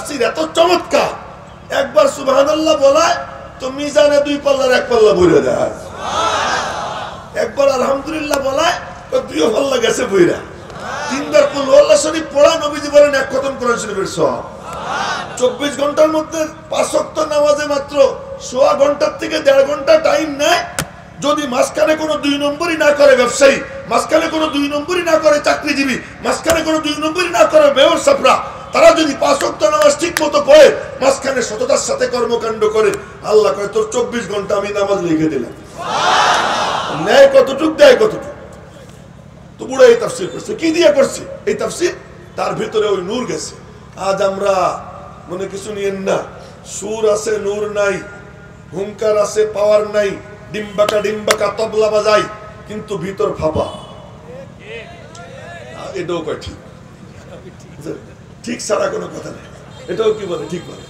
তাফসীর এত চমৎকার, একবার সুবহানাল্লাহ বলায় তো মিজানে 2 পাল্লার 1 পাল্লা বইরা দেয়, একবার আলহামদুলিল্লাহ বলায় তো 2 পাল্লা গেছে বইরা, 3বার কুল আল্লাহ শরীফ পড়া নবীজি বলেন 1 খতম কোরআন শরীফের সওয়াব। 24 ঘন্টার মধ্যে 5 ওয়াক্ত নামাজে মাত্র 1.5 ঘন্টার থেকে 1.5 ঘন্টা টাইম নেয়। যদি মাঝখানে কোনো 2 নম্বরই না করে ব্যবসায়ী, মাঝখানে কোনো 2 নম্বরই না করে চাকরিজীবী, মাঝখানে কোনো 2 নম্বরই না করে ব্যবসায়ীরা, তারা যদি 5 ওয়াক্ত নামাজ ঠিক মতো পড়ে, মাঝখানে সততার সাথে কর্মকাণ্ড করে, আল্লাহ কয় তোর 24 ঘন্টা আমি নামাজ লিখে দিলাম। ন্যায় কতটুক, দেয় কতটুক। তো বুড়া এই তাফসীর করছে, কি দিয়ে করছে এই তাফসীর? তার ভিতরে ওই নূর গেছে। আজ আমরা মনে কিছু নিয়েন না, সুর আছে নূর নাই, হুঙ্কার আছে পাওয়ার নাই, ডিম্বাকা ডিম্বাকা তবলা বাজাই, কিন্তু ভিতর ফাঁপা। এটাও কয় ঠিক, ঠিক ছাড়া কোনো কথা নেই। এটাও কি বলে? ঠিক বলে।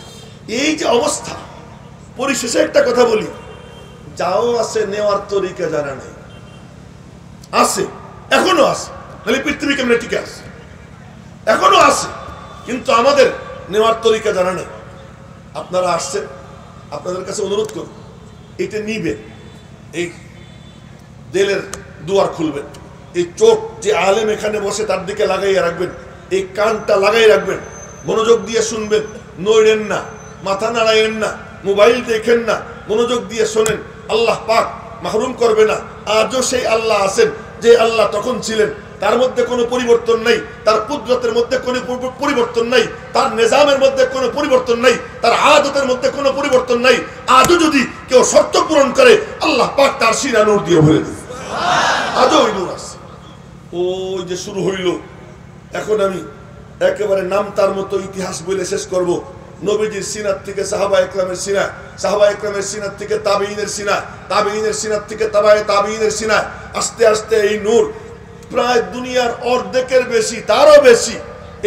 এই যে অবস্থা, পরিশেষে একটা কথা বলি, যাও আছে নেওয়ার তরিকা জানা নাই, আছে এখনো আছে, নাহলে পৃথিবী কেমনে টিকে আছে? এখনো আছে, কিন্তু আমাদের নেওয়ার তরিকা জানা নেই। আপনারা আসছেন, আপনাদের কাছে অনুরোধ করুন, এটা নিবেন, এই দিলের দুয়ার খুলবেন, এই চোখ যে আলেম এখানে বসে তার দিকে লাগাইয়া রাখবেন, এই কানটা লাগাই রাখবেন, মনোযোগ দিয়ে শুনবেন, নড়েন না, মাথা নাড়াইয়েন না, মোবাইল দেখেন না, মনোযোগ দিয়ে শোনেন। আল্লাহ পাক মাহরুম করবে না। আজও সেই আল্লাহ আছেন যে আল্লাহ তখন ছিলেন, তার মধ্যে কোনো পরিবর্তন নাই, তার কুদরতের মধ্যে কোনো পরিবর্তন নাই, তার নিজামের মধ্যে কোনো পরিবর্তন নাই, তার আদতের মধ্যে কোনো পরিবর্তন নাই। আজও যদি কেউ শর্ত পূরণ করে, আল্লাহ পাক তার সিনা নূর দিয়ে ভরে দেবে। আজও ওই নূর আছে। ওই যে শুরু হইল, এখন আমি একেবারে নাম তার মতো ইতিহাস বলে শেষ করব। নবীজির সিনাত থেকে সাহাবা একরামের সিনা, সাহাবা একরামের সিনাত থেকে তাবেঈনের সিনা, তাবেঈনের সিনাত থেকে তাবায়ে তাবেঈনের সিনা, আস্তে আস্তে এই নূর প্রায় দুনিয়ার অর্ধেকের বেশি, তারও বেশি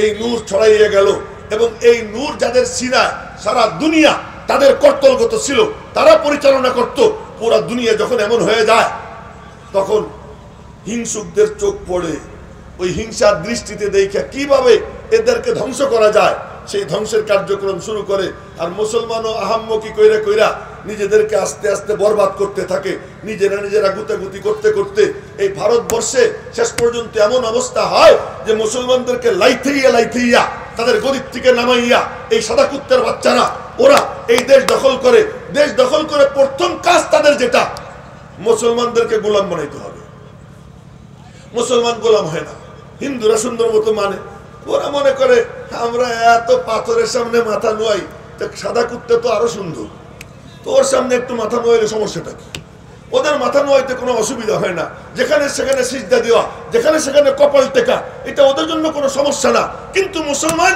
এই নূর ছড়াইয়া গেল। এবং এই নূর যাদের সিনা, সারা দুনিয়া তাদের কর্তলগত ছিল, তারা পরিচালনা করত। পুরা দুনিয়া যখন এমন হয়ে যায়, তখন হিংসুকদের চোখ পড়ে, ওই হিংসার দৃষ্টিতে দেখে কিভাবে এদেরকে ধ্বংস করা যায়, সেই ধ্বংসের কার্যক্রম শুরু করে। আর মুসলমানও আহাম্মকি কইরা কইরা নিজেদেরকে আস্তে আস্তে বরবাদ করতে থাকে, নিজেরা গুতাগুতি করতে করতে এই ভারতবর্ষে শেষ পর্যন্ত এমন অবস্থা হয় যে মুসলমানদেরকে লাইথেইয়া তাদের গদির থেকে নামাইয়া এই সাদা কুত্তার বাচ্চারা ওরা এই দেশ দখল করে। দেশ দখল করে প্রথম কাজ তাদের যেটা, মুসলমানদেরকে গোলাম বানাইতে হবে। মুসলমান গোলাম হয় না, হিন্দুরা সুন্দর মতো মানে, ওরা মনে করে আমরা এত পাথরের সামনে মাথা নোয়াই, সাদা কুত্তা তো আরো সুন্দর, তো ওর সামনে একটু মাথা নোয়াইলে সমস্যাটা কি? ওদের মাথা নোয়াইতে কোনো অসুবিধা হয় না, যেখানে সেখানে সিজদা দেওয়া, যেখানে সেখানে কপাল টেকা, এটা ওদের জন্য কোনো সমস্যা না। কিন্তু মুসলমান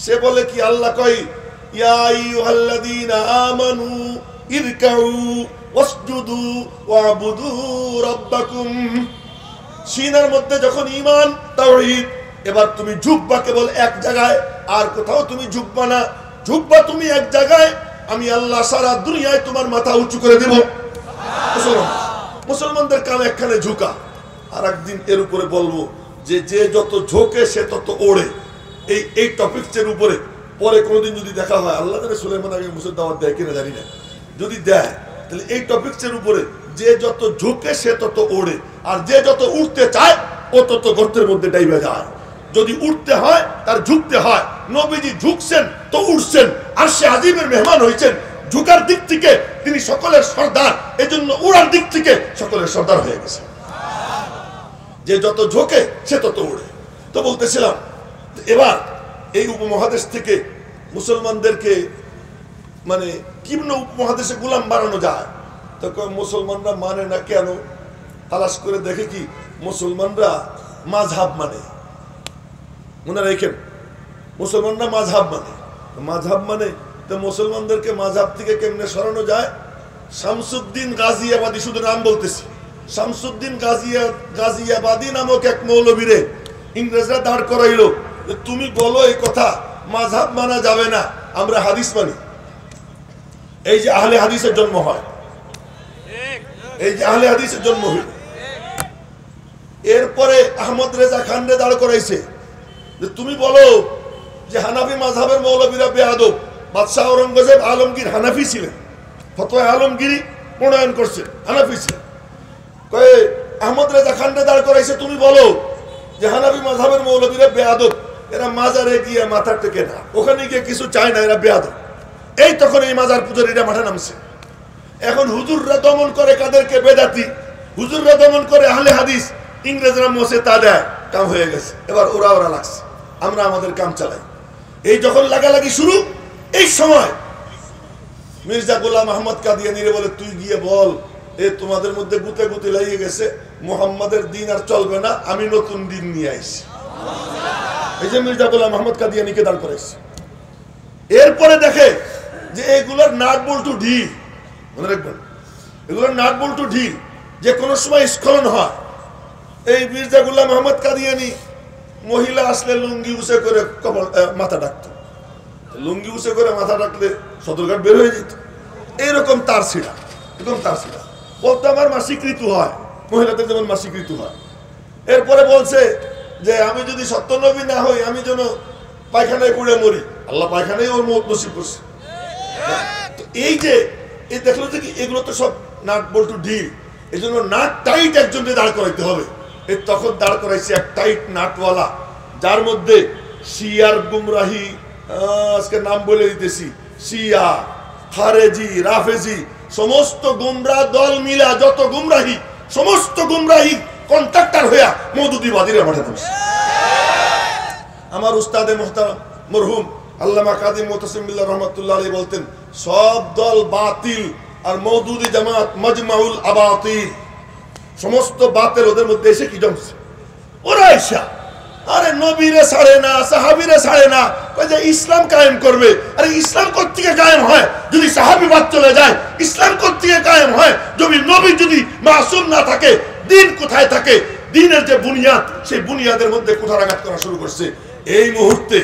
সে বলে কি, আল্লাহ কয় ইয়া আইয়ুহাল্লাযীনা আমানু ইরকাউ ওয়াসজুদু ওয়াবুদু রাব্বাকুম। সিনার মধ্যে যখন ঈমান তাওহীদ, এবার তুমি ঝুঁকবা কেবল এক জায়গায়, আর কোথাও তুমি ঝুঁকবা না। ঝুঁকবা তুমি এক জায়গায়, আমি আল্লাহ সারা দুনিয়ায় তোমার মাথা উঁচু করে দেব। মুসলমানদের কাম একখানে ঝুঁকা। আর একদিন এর উপরে বলবো যে যে যত ঝোঁকে সে তত ওড়ে। এই টপিকসের উপরে পরে কোনোদিন যদি দেখা হয়, আল্লাহ জানে সুলাইমান আগে মুসা দাওয়াত দেয় কিনা জানি না, যদি দেয় তাহলে এই টপিকসের উপরে যে যত ঝোঁকে সে তত ওড়ে, আর যে যত উঠতে চায় ও তত গর্তের মধ্যে ডাইবা যায়। যদি উঠতে হয় তার ঝুঁকতে হয়। নবীজি ঝুঁকছেন তো উঠছেন, আর সে আজিমের মেহমান হয়েছেন। ঝুঁকার দিক থেকে তিনি সকলের সর্দার, এজন্য উড়ার দিক থেকে সকলের সর্দার হয়ে গেছে। যে যত ঝোঁকে সে তত উড়ে। তো বলতেছিলাম, এবার এই উপমহাদেশ থেকে মুসলমানদেরকে মানে কিভাবে উপমহাদেশে গোলাম বানানো যায়, তখন মুসলমানরা মানে না কেন? তালাশ করে দেখে কি মুসলমানরা মাযহাব মানে। মনে রাখেন, মুসলমানরা মাযহাব মানে তো মুসলমানদেরকে মাযহাব থেকে কেমনে সরানো যায়? শামসুদ্দিন গাজিয়াবাদী, শুধু নাম বলতেছি, শামসুদ্দিন গাজিয়াবাদী নামক এক মৌলবীরে ইংরেজরা দাঁড় করাইলো, তুমি বলো এই কথা মাযহাব মানা যাবে না, আমরা হাদিস মানি। এই যে আহলে হাদিসের জন্ম হয়, এই যে আহলে হাদিসের জন্ম হইল। এরপরে আহমদ রেজা খানরে দাঁড় করাইছে যে তুমি বলো যে হানাফি মাযহাবের মৌলবীরা বেয়াদব। বাদশাহ ঔরঙ্গজেব আলমগীর হানাফি ছিলেন, ফতোয়া আলমগীরি প্রণয়ন করছে, হানাফি ছিলেন। কয়ে আহমদ রেজা খানকে দাঁড় করাইছে, তুমি বলো যে হানাফি মাযহাবের মৌলবীরা বেয়াদব, এরা মাজারে গিয়ে মাথা টেকে না, ওখানে গিয়ে কিছু চায় না, এরা বেয়াদব। এই তখন এই মাজার পূজারীরা মাঠে নামছে। এখন হুজুররা দমন করে কাদেরকে? বেদাতি। হুজুররা দমন করে আহলে হাদিস, ইংরেজরা মোসে তা দেয়, কাম হয়ে গেছে। এবার ওরা লাগছে, আমরা আমাদের কাম চালাই। এই যখন লাগালাগি শুরু, এই সময় মির্জা গোলাম আহমদ কাদিয়ানীরে বলে, তুই গিয়ে বল তোমাদের মধ্যে গুতে গুতে লাগিয়ে গেছে, মুহাম্মাদের দিন আর চলবে না, আমি নতুন দিন নিয়ে আইছি। এই যে মির্জা গোলাম আহমদ কাদিয়ানীকে দাঁড় করাইছে। এরপরে দেখে যে এগুলোর নাট বল্টু ঢিল, মনে রাখবেন এগুলোর নাট বল্টু ঢিল, যে কোনো সময় স্খলন হয়। এই মির্জা গোলাম আহমদ কাদিয়ানী মহিলা আসলে লুঙ্গি উঁচে করে মাথা ডাকতো, লুঙ্গি উঁচে করে মাথা ডাকলে সদরঘাট বের হয়ে যেত। এইরকম তার ছিড়া, এরকম তার ছিড়া। বলতো আমার মাসিক ঋতু হয়, মহিলাদের যেমন মাসিক ঋতু হয়। এরপরে বলছে যে আমি যদি সত্য নবী না হই, আমি যেন পায়খানায় পড়ে মরি, আল্লাহ পায়খানায় ওর মত নসিব করছে। তো এই যে এই দেখলো যে কি, এগুলো তো সব নাট বল্টু ঢিল। এই জন্য নাট টাইট একজনকে দাঁড় করাইতে হবে। এই তখন দাঁড় করাইছে এক টাইট নাটওয়ালা, যার মধ্যে শিয়ার গুমরাহি, আজকে নাম বলে দিতেছি, শিয়া, খারেজি, রাফেজি, সমস্ত গুমরাহ দল মিলা যত গুমরাহি, সমস্ত গুমরাহি কন্ট্রাক্টর হইয়া মওদুদিবাদীরা মাঠে নামছে। আমার উস্তাদে মুহতারাম মরহুম আল্লামা কাজী মুতাসিম বিল্লাহ রহমাতুল্লাহ আলাইহি বলতেন, সব দল বাতিল আর মওদুদি জামাত মাজমাউল আবাতিল, সমস্ত বাতিল ওদের মধ্যে এসে কি জমছে। ওরা আইসা আরে নবীরে ছাড়ে না, সাহাবীরে ছাড়ে না, কয় যে ইসলাম কায়েম করবে। আরে ইসলাম কোত্থেকে কায়েম হয় যদি সাহাবীবাদ চলে যায়? ইসলাম কোত্থেকে কায়েম হয় যদি নবী যদি মাসুম না থাকে? দিন কোথায় থাকে? দিনের যে বুনিয়াদ, সেই বুনিয়াদের মধ্যে কুঠারাঘাত করা শুরু করছে। এই মুহূর্তে,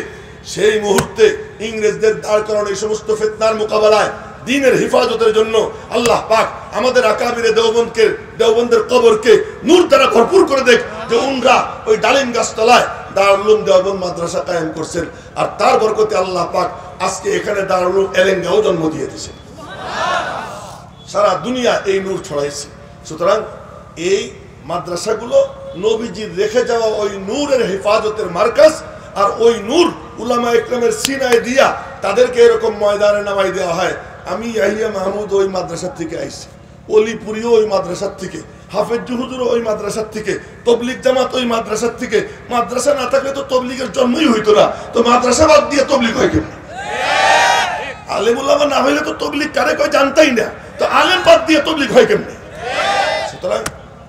সেই মুহূর্তে ইংরেজদের দাঁড় করানো এই সমস্ত ফিতনার মোকাবেলায় দিনের হেফাজতের জন্য আল্লাহ পাক আমাদের আকাবিরে দেওবন্দকে, দেওবন্দের কবরকে নূর দ্বারা ভরপুর করে দেখ, যে উনরা ওই ডালিম গাছতলায় দারুল উলুম দেওবন্দ মাদ্রাসা কায়েম করছেন। আর তার বরকতে আল্লাহ পাক আজকে এখানে দারুল উলুম এলেঙ্গাও জন্ম দিয়ে দিয়েছে। সারা দুনিয়া এই নূর ছড়াইছে। সুতরাং এই মাদ্রাসাগুলো নবীজির রেখে যাওয়া ওই নূরের হেফাজতের মার্কাজ। আর ওই নূর উলামা ইকরামের সিনায় দিয়া তাদেরকে এরকম ময়দানে নামাই দেওয়া হয়। আমি ইয়াহিয়া মাহমুদ ওই মাদ্রাসার থেকে আইছি, অলিপুরিও ওই মাদ্রাসার থেকে, হাফেজ জুহুদুরও ওই মাদ্রাসার থেকে, তবলিগ জামাত ওই মাদ্রাসার থেকে। মাদ্রাসা না থাকলে তো তবলিগের জন্মই হইতো না। তো মাদ্রাসা বাদ দিয়ে তবলিগ হয় কেমন? আলেম উলামা না হইলে তো তবলিগ কারে কয় জানতাই না, তো আলেম বাদ দিয়ে তবলিগ হয় কেমনে? সুতরাং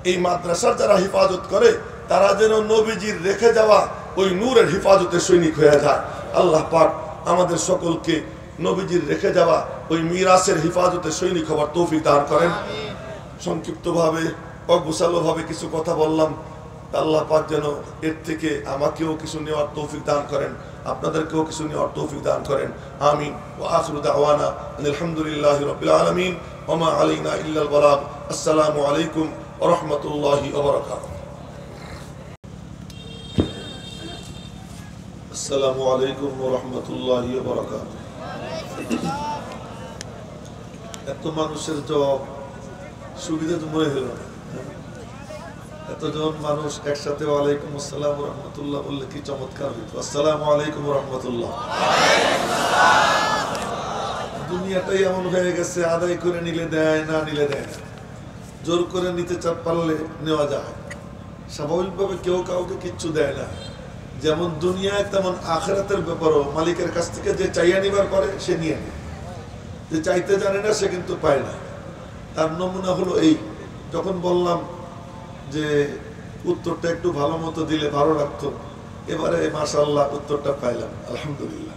এই মাদ্রাসার যারা হেফাজত করে, তারা যেন নবীজির রেখে যাওয়া ওই নূরের হেফাজতের সৈনিক হয়ে যায়। আল্লাহ পাক আমাদের সকলকে নবীজির রেখে যাওয়া ওই মিরাসের হেফাজতের সৈনিক হওয়ার তৌফিক দান করেন। সংক্ষিপ্তভাবে অগোছালোভাবে কিছু কথা বললাম, আল্লাহ পাক যেন এর থেকে আমাকেও কিছু নেওয়ার তৌফিক দান করেন, আপনাদেরকেও কিছু নেওয়ার তৌফিক দান করেন। আমিন। ওয়া আখিরু দাওয়ানা আলহামদুলিল্লাহি রাব্বিল আলামিন ওয়া মা আলাইনা ইল্লাল বালাগ। আসসালামু আলাইকুম ওয়া রাহমাতুল্লাহি ওয়া বারাকাতুহু। আসসালামু আলাইকুম ওয়া রাহমাতুল্লাহি ওয়া বারাকাতুহু। এত মানুষের জবাব সুবিধা তো মনে হলো না। এতজন মানুষ একসাথে ওয়ালাইকুম আসসালাম ওয়া রাহমাতুল্লাহ বললে কি চমৎকার হইতো। আসসালামু আলাইকুম ওয়া রাহমাতুল্লাহ। দুনিয়াটাই এমন হয়ে গেছে, আদায় করে নিলে দেয়, না নিলে দেয় না। জোর করে নিতে পারলে নেওয়া যায়, স্বাভাবিকভাবে কেউ কাউকে কিচ্ছু দেয় না। যেমন দুনিয়ায় তেমন আখিরাতের ব্যাপারও মালিকের কাছ থেকে যে চাইয়া নিবার পারে সে নিয়ে নেয়, যে চাইতে জানে না সে কিন্তু পায় না। তার নমুনা হলো এই, যখন বললাম যে উত্তরটা একটু ভালো মতো দিলে ভালো লাগতো, এবারে মাশাআল্লাহ উত্তরটা পাইলাম। আলহামদুলিল্লাহ।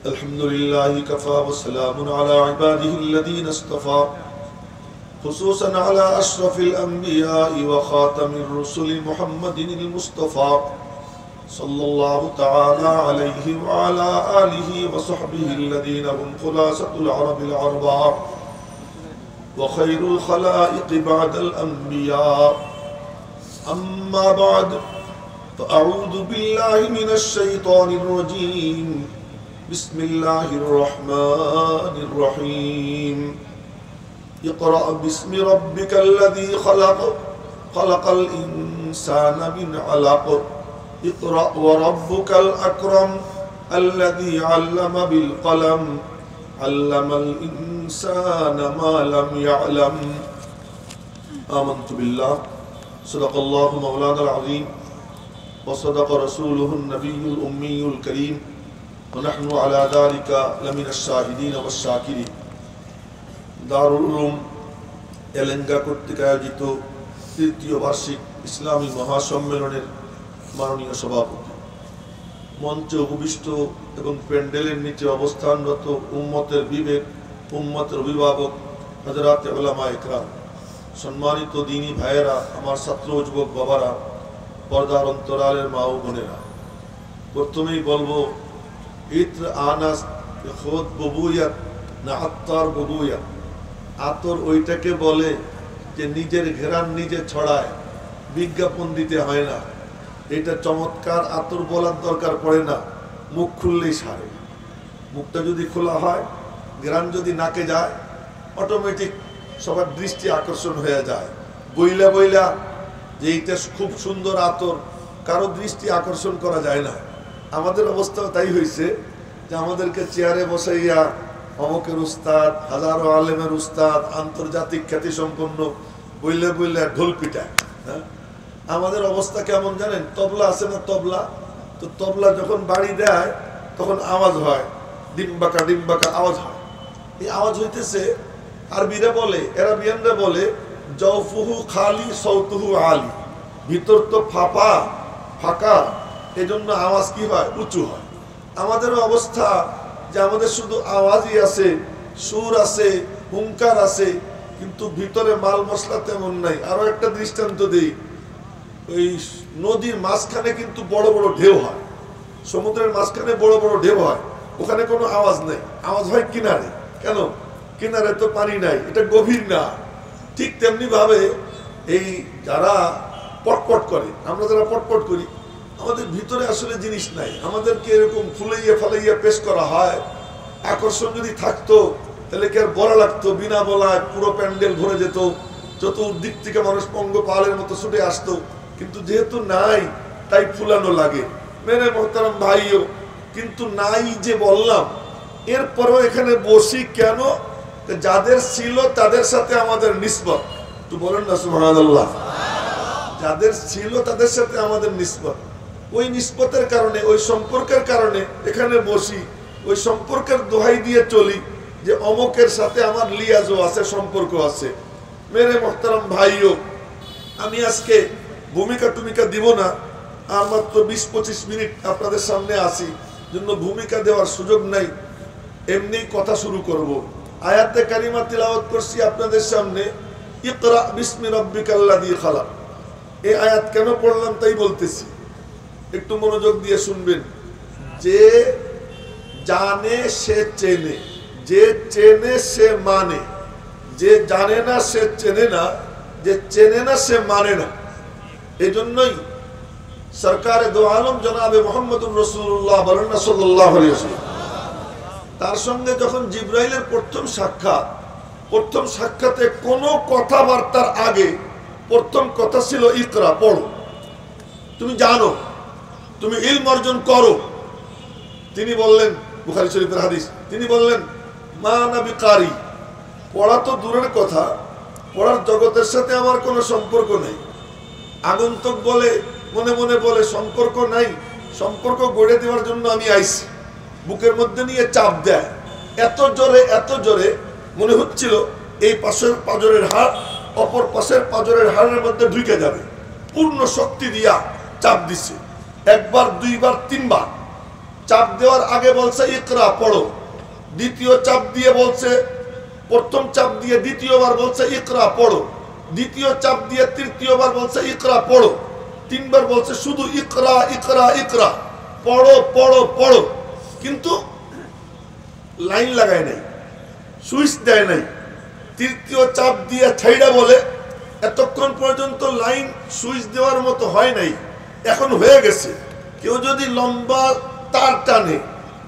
আলহামদুলিল্লাহি কাফা ওয়া সালামুন আলা ইবাদিহিল্লাযীনা ইসতাফা خصوصا على أشرف الأنبياء وخاتم الرسل محمد المصطفى صلى الله تعالى عليه وعلى آله وصحبه الذين هم خلاصة العرب العرباء وخير الخلائق بعد الأنبياء أما بعد أعوذ بالله من الشيطان الرجيم بسم الله الرحمن الرحيم اقرأ باسم ربك الذي خلق خلق الإنسان من علق اقرأ وربك الأكرم الذي علم بالقلم علم الإنسان ما لم يعلم آمنت بالله صدق الله مولانا العظيم وصدق رسوله النبي الأمي الكريم ونحن على ذلك لمن الشاهدين والشاكرين দারুল উলুম এলেঙ্গা কর্তৃক আয়োজিত তৃতীয় বার্ষিক ইসলামী মহাসম্মেলনের মাননীয় সভাপতি, মঞ্চে উপবিষ্ট এবং প্যান্ডেলের নিচে অবস্থানরত উম্মতের বিবেক, উম্মতের অভিভাবক হযরত উলামায়ে ইকরাম, সম্মানিত দ্বীনী ভাইয়েরা, আমার ছাত্র যুবক বাবারা, পর্দার অন্তরালের মা ও বোনেরা, প্রথমেই বলবো ইত্র আনাস খোদ ববুয়াত না আত্মার ববুয়াত। আতর ওইটাকে বলে যে নিজের ঘেরান নিজে ছড়ায়, বিজ্ঞাপন দিতে হয় না। এটা চমৎকার আতর বলার দরকার পড়ে না, মুখ খুললেই সারে। মুখটা যদি খোলা হয়, ঘেরান যদি নাকে যায়, অটোমেটিক সবার দৃষ্টি আকর্ষণ হয়ে যায়। বইলা বইলা যে এইটা খুব সুন্দর আতর, কারো দৃষ্টি আকর্ষণ করা যায় না। আমাদের অবস্থাও তাই হয়েছে যে আমাদেরকে চেয়ারে বসাইয়া অমকের উস্তাদ, হাজারো আলেমের উস্তাদ, আন্তর্জাতিক খ্যাতি সম্পন্ন বইলে বইলে ঢোল পিটায়। হ্যাঁ, আমাদের অবস্থা কেমন জানেন? তবলা আছে না তবলা, তো তবলা যখন বাড়ি দেয় তখন আওয়াজ হয়, ডিম্বাকা ডিম্বাকা আওয়াজ হয়। এই আওয়াজ হইতেছে আরবিরা বলে, এরাবিয়ানরা বলে জওফুহু খালি সৌতুহু আলি, ভিতর তো ফাঁপা ফাঁকা, এজন্য আওয়াজ কি হয়? উঁচু হয়। আমাদেরও অবস্থা যে আমাদের শুধু আওয়াজই আছে, সুর আছে, হুঙ্কার আছে, কিন্তু ভিতরে মাল মশলা তেমন নাই। আরো একটা দৃষ্টান্ত দিই, ওই নদীর মাঝখানে কিন্তু বড় বড় ঢেউ হয়, সমুদ্রের মাঝখানে বড় বড় ঢেউ হয়, ওখানে কোনো আওয়াজ নেই, আওয়াজ হয় কিনারে। কেন? কিনারে তো পানি নাই, এটা গভীর না। ঠিক তেমনি ভাবে এই যারা পটপট করে, আমরা যারা পটপট করি, আমাদের ভিতরে আসলে জিনিস নাই। আমাদেরকে এরকম ফুলাইয়া ফালাইয়া পেশ করা হয়। আকর্ষণ যদি থাকতো তাহলে কি আর বলা লাগতো? বিনা বলায় পুরো প্যান্ডেল ভরে যেত, চতুর্দিক থেকে মানুষ পঙ্গপালের মতো ছুটে আসতো। কিন্তু যেহেতু নাই, তাই ফুলানো লাগে। মেরে মোহতারাম ভাইও, কিন্তু নাই যে বললাম, এরপরও এখানে বসি কেন? যাদের ছিল তাদের সাথে আমাদের নিসবত, তো বলেন না সুবহানাল্লাহ। যাদের ছিল তাদের সাথে আমাদের নিসবত, ওই নিসবতের কারণে, ওই সম্পর্কের কারণে এখানে বসি, ওই সম্পর্কের দোহাই দিয়ে চলি যে অমকের সাথে আমার লিয়াজও আছে, সম্পর্ক আছে। মেরে মোহতারাম ভাইও, আমি আজকে ভূমিকা টুমিকা দিব না, আর মাত্র 20-25 মিনিট আপনাদের সামনে আসি, জন্য ভূমিকা দেওয়ার সুযোগ নাই, এমনি কথা শুরু করব। আয়াতে কারিমা তিলাওয়াত করছি আপনাদের সামনে, ইকরা বিসমি রাব্বিকাল্লাযী খালাক। এই আয়াত কেন পড়লাম তাই বলতেছি, একটু মনোযোগ দিয়ে শুনবেন। যে জানে সে চেনে, যে চেনে সে মানে, যে জানে না সে চেনে না, যে চেনে না সে মানে না। এই জন্যই সরকারে দো আলম জনাবে মুহাম্মদুর রাসূলুল্লাহ বলেন না সাল্লাল্লাহু আলাইহি ওয়াসাল্লাম, তার সঙ্গে যখন জিবরাইলের প্রথম সাক্ষাৎ, প্রথম সাক্ষাতে কোনো কথাবার্তার আগে প্রথম কথা ছিল ইকরা, পড়ো, তুমি জানো, তুমি ইলম অর্জন করো। তিনি বললেন, বুখারী শরীফের হাদিস, তিনি বললেন মা আনা বিকারি, পড়া তো দূরের কথা, পড়ার জগতের সাথে আমার কোনো সম্পর্ক নেই। আগন্তুক বলে, মনে মনে বলে সম্পর্ক নাই, সম্পর্ক গড়ে দেওয়ার জন্য আমি আইছি। বুকের মধ্যে নিয়ে চাপ দেয়, এত জোরে মনে হচ্ছিল এই পাশের পাঁজরের হাড় অপর পাশের পাঁজরের হাড়ের মধ্যে ঢুকে যাবে। পূর্ণ শক্তি দিয়া চাপ দিছে, একবার, দুইবার, তিনবার। চাপ দেওয়ার আগে বলছে ইকরা, পড়ো। দ্বিতীয় চাপ দিয়ে বলছে, প্রথম চাপ দিয়ে দ্বিতীয়বার বলছে ইকরা, পড়ো। দ্বিতীয় চাপ দিয়ে তৃতীয়বার বলছে ইকরা, পড়ো। তিনবার বলছে শুধু ইকরা ইকরা ইকরা, পড়ো পড়ো পড়ো। কিন্তু লাইন লাগায় নাই, সুইচ দেয় নাই। তৃতীয় চাপ দিয়ে ছাইড়া বলে এতক্ষণ পর্যন্ত লাইন সুইচ দেওয়ার মতো হয় নাই, এখন হয়ে গেছে। কেউ যদি লম্বা তার টানে,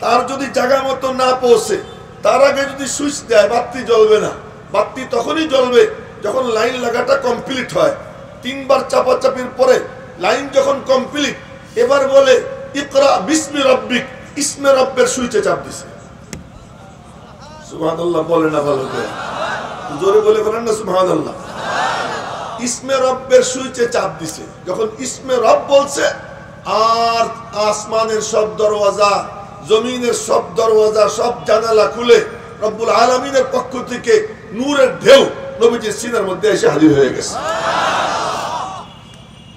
তার যদি জায়গা মতো না পৌঁছে, তার আগে যদি সুইচ দেয়, বাতি জ্বলবে না। বাতি তখনই জ্বলবে যখন লাইন লাগাটা কমপ্লিট হয়। 3 বার চাপাচাপির পরে লাইন যখন কমপ্লিট, এবার বলে ইকরা বিসমি রব্বিক, ইসমে রব্বের সুইচে চাপ দিছে। সুবহানাল্লাহ বলে না ভালো করে, জোরে বলে বলেন না সুবহানাল্লাহ। ইসমে রব্বের সুইচে চাপ দিছে। যখন ইসমে রব বলছে, আর আসমানের সব দরওয়াজা, জমিনের সব দরওয়াজা, সব জানালা খুলে রব্বুল আলামিনের পক্ষ থেকে নূরের ঢেউ নবীজির সিনার মধ্যে এসে হাজির হয়ে গেছে।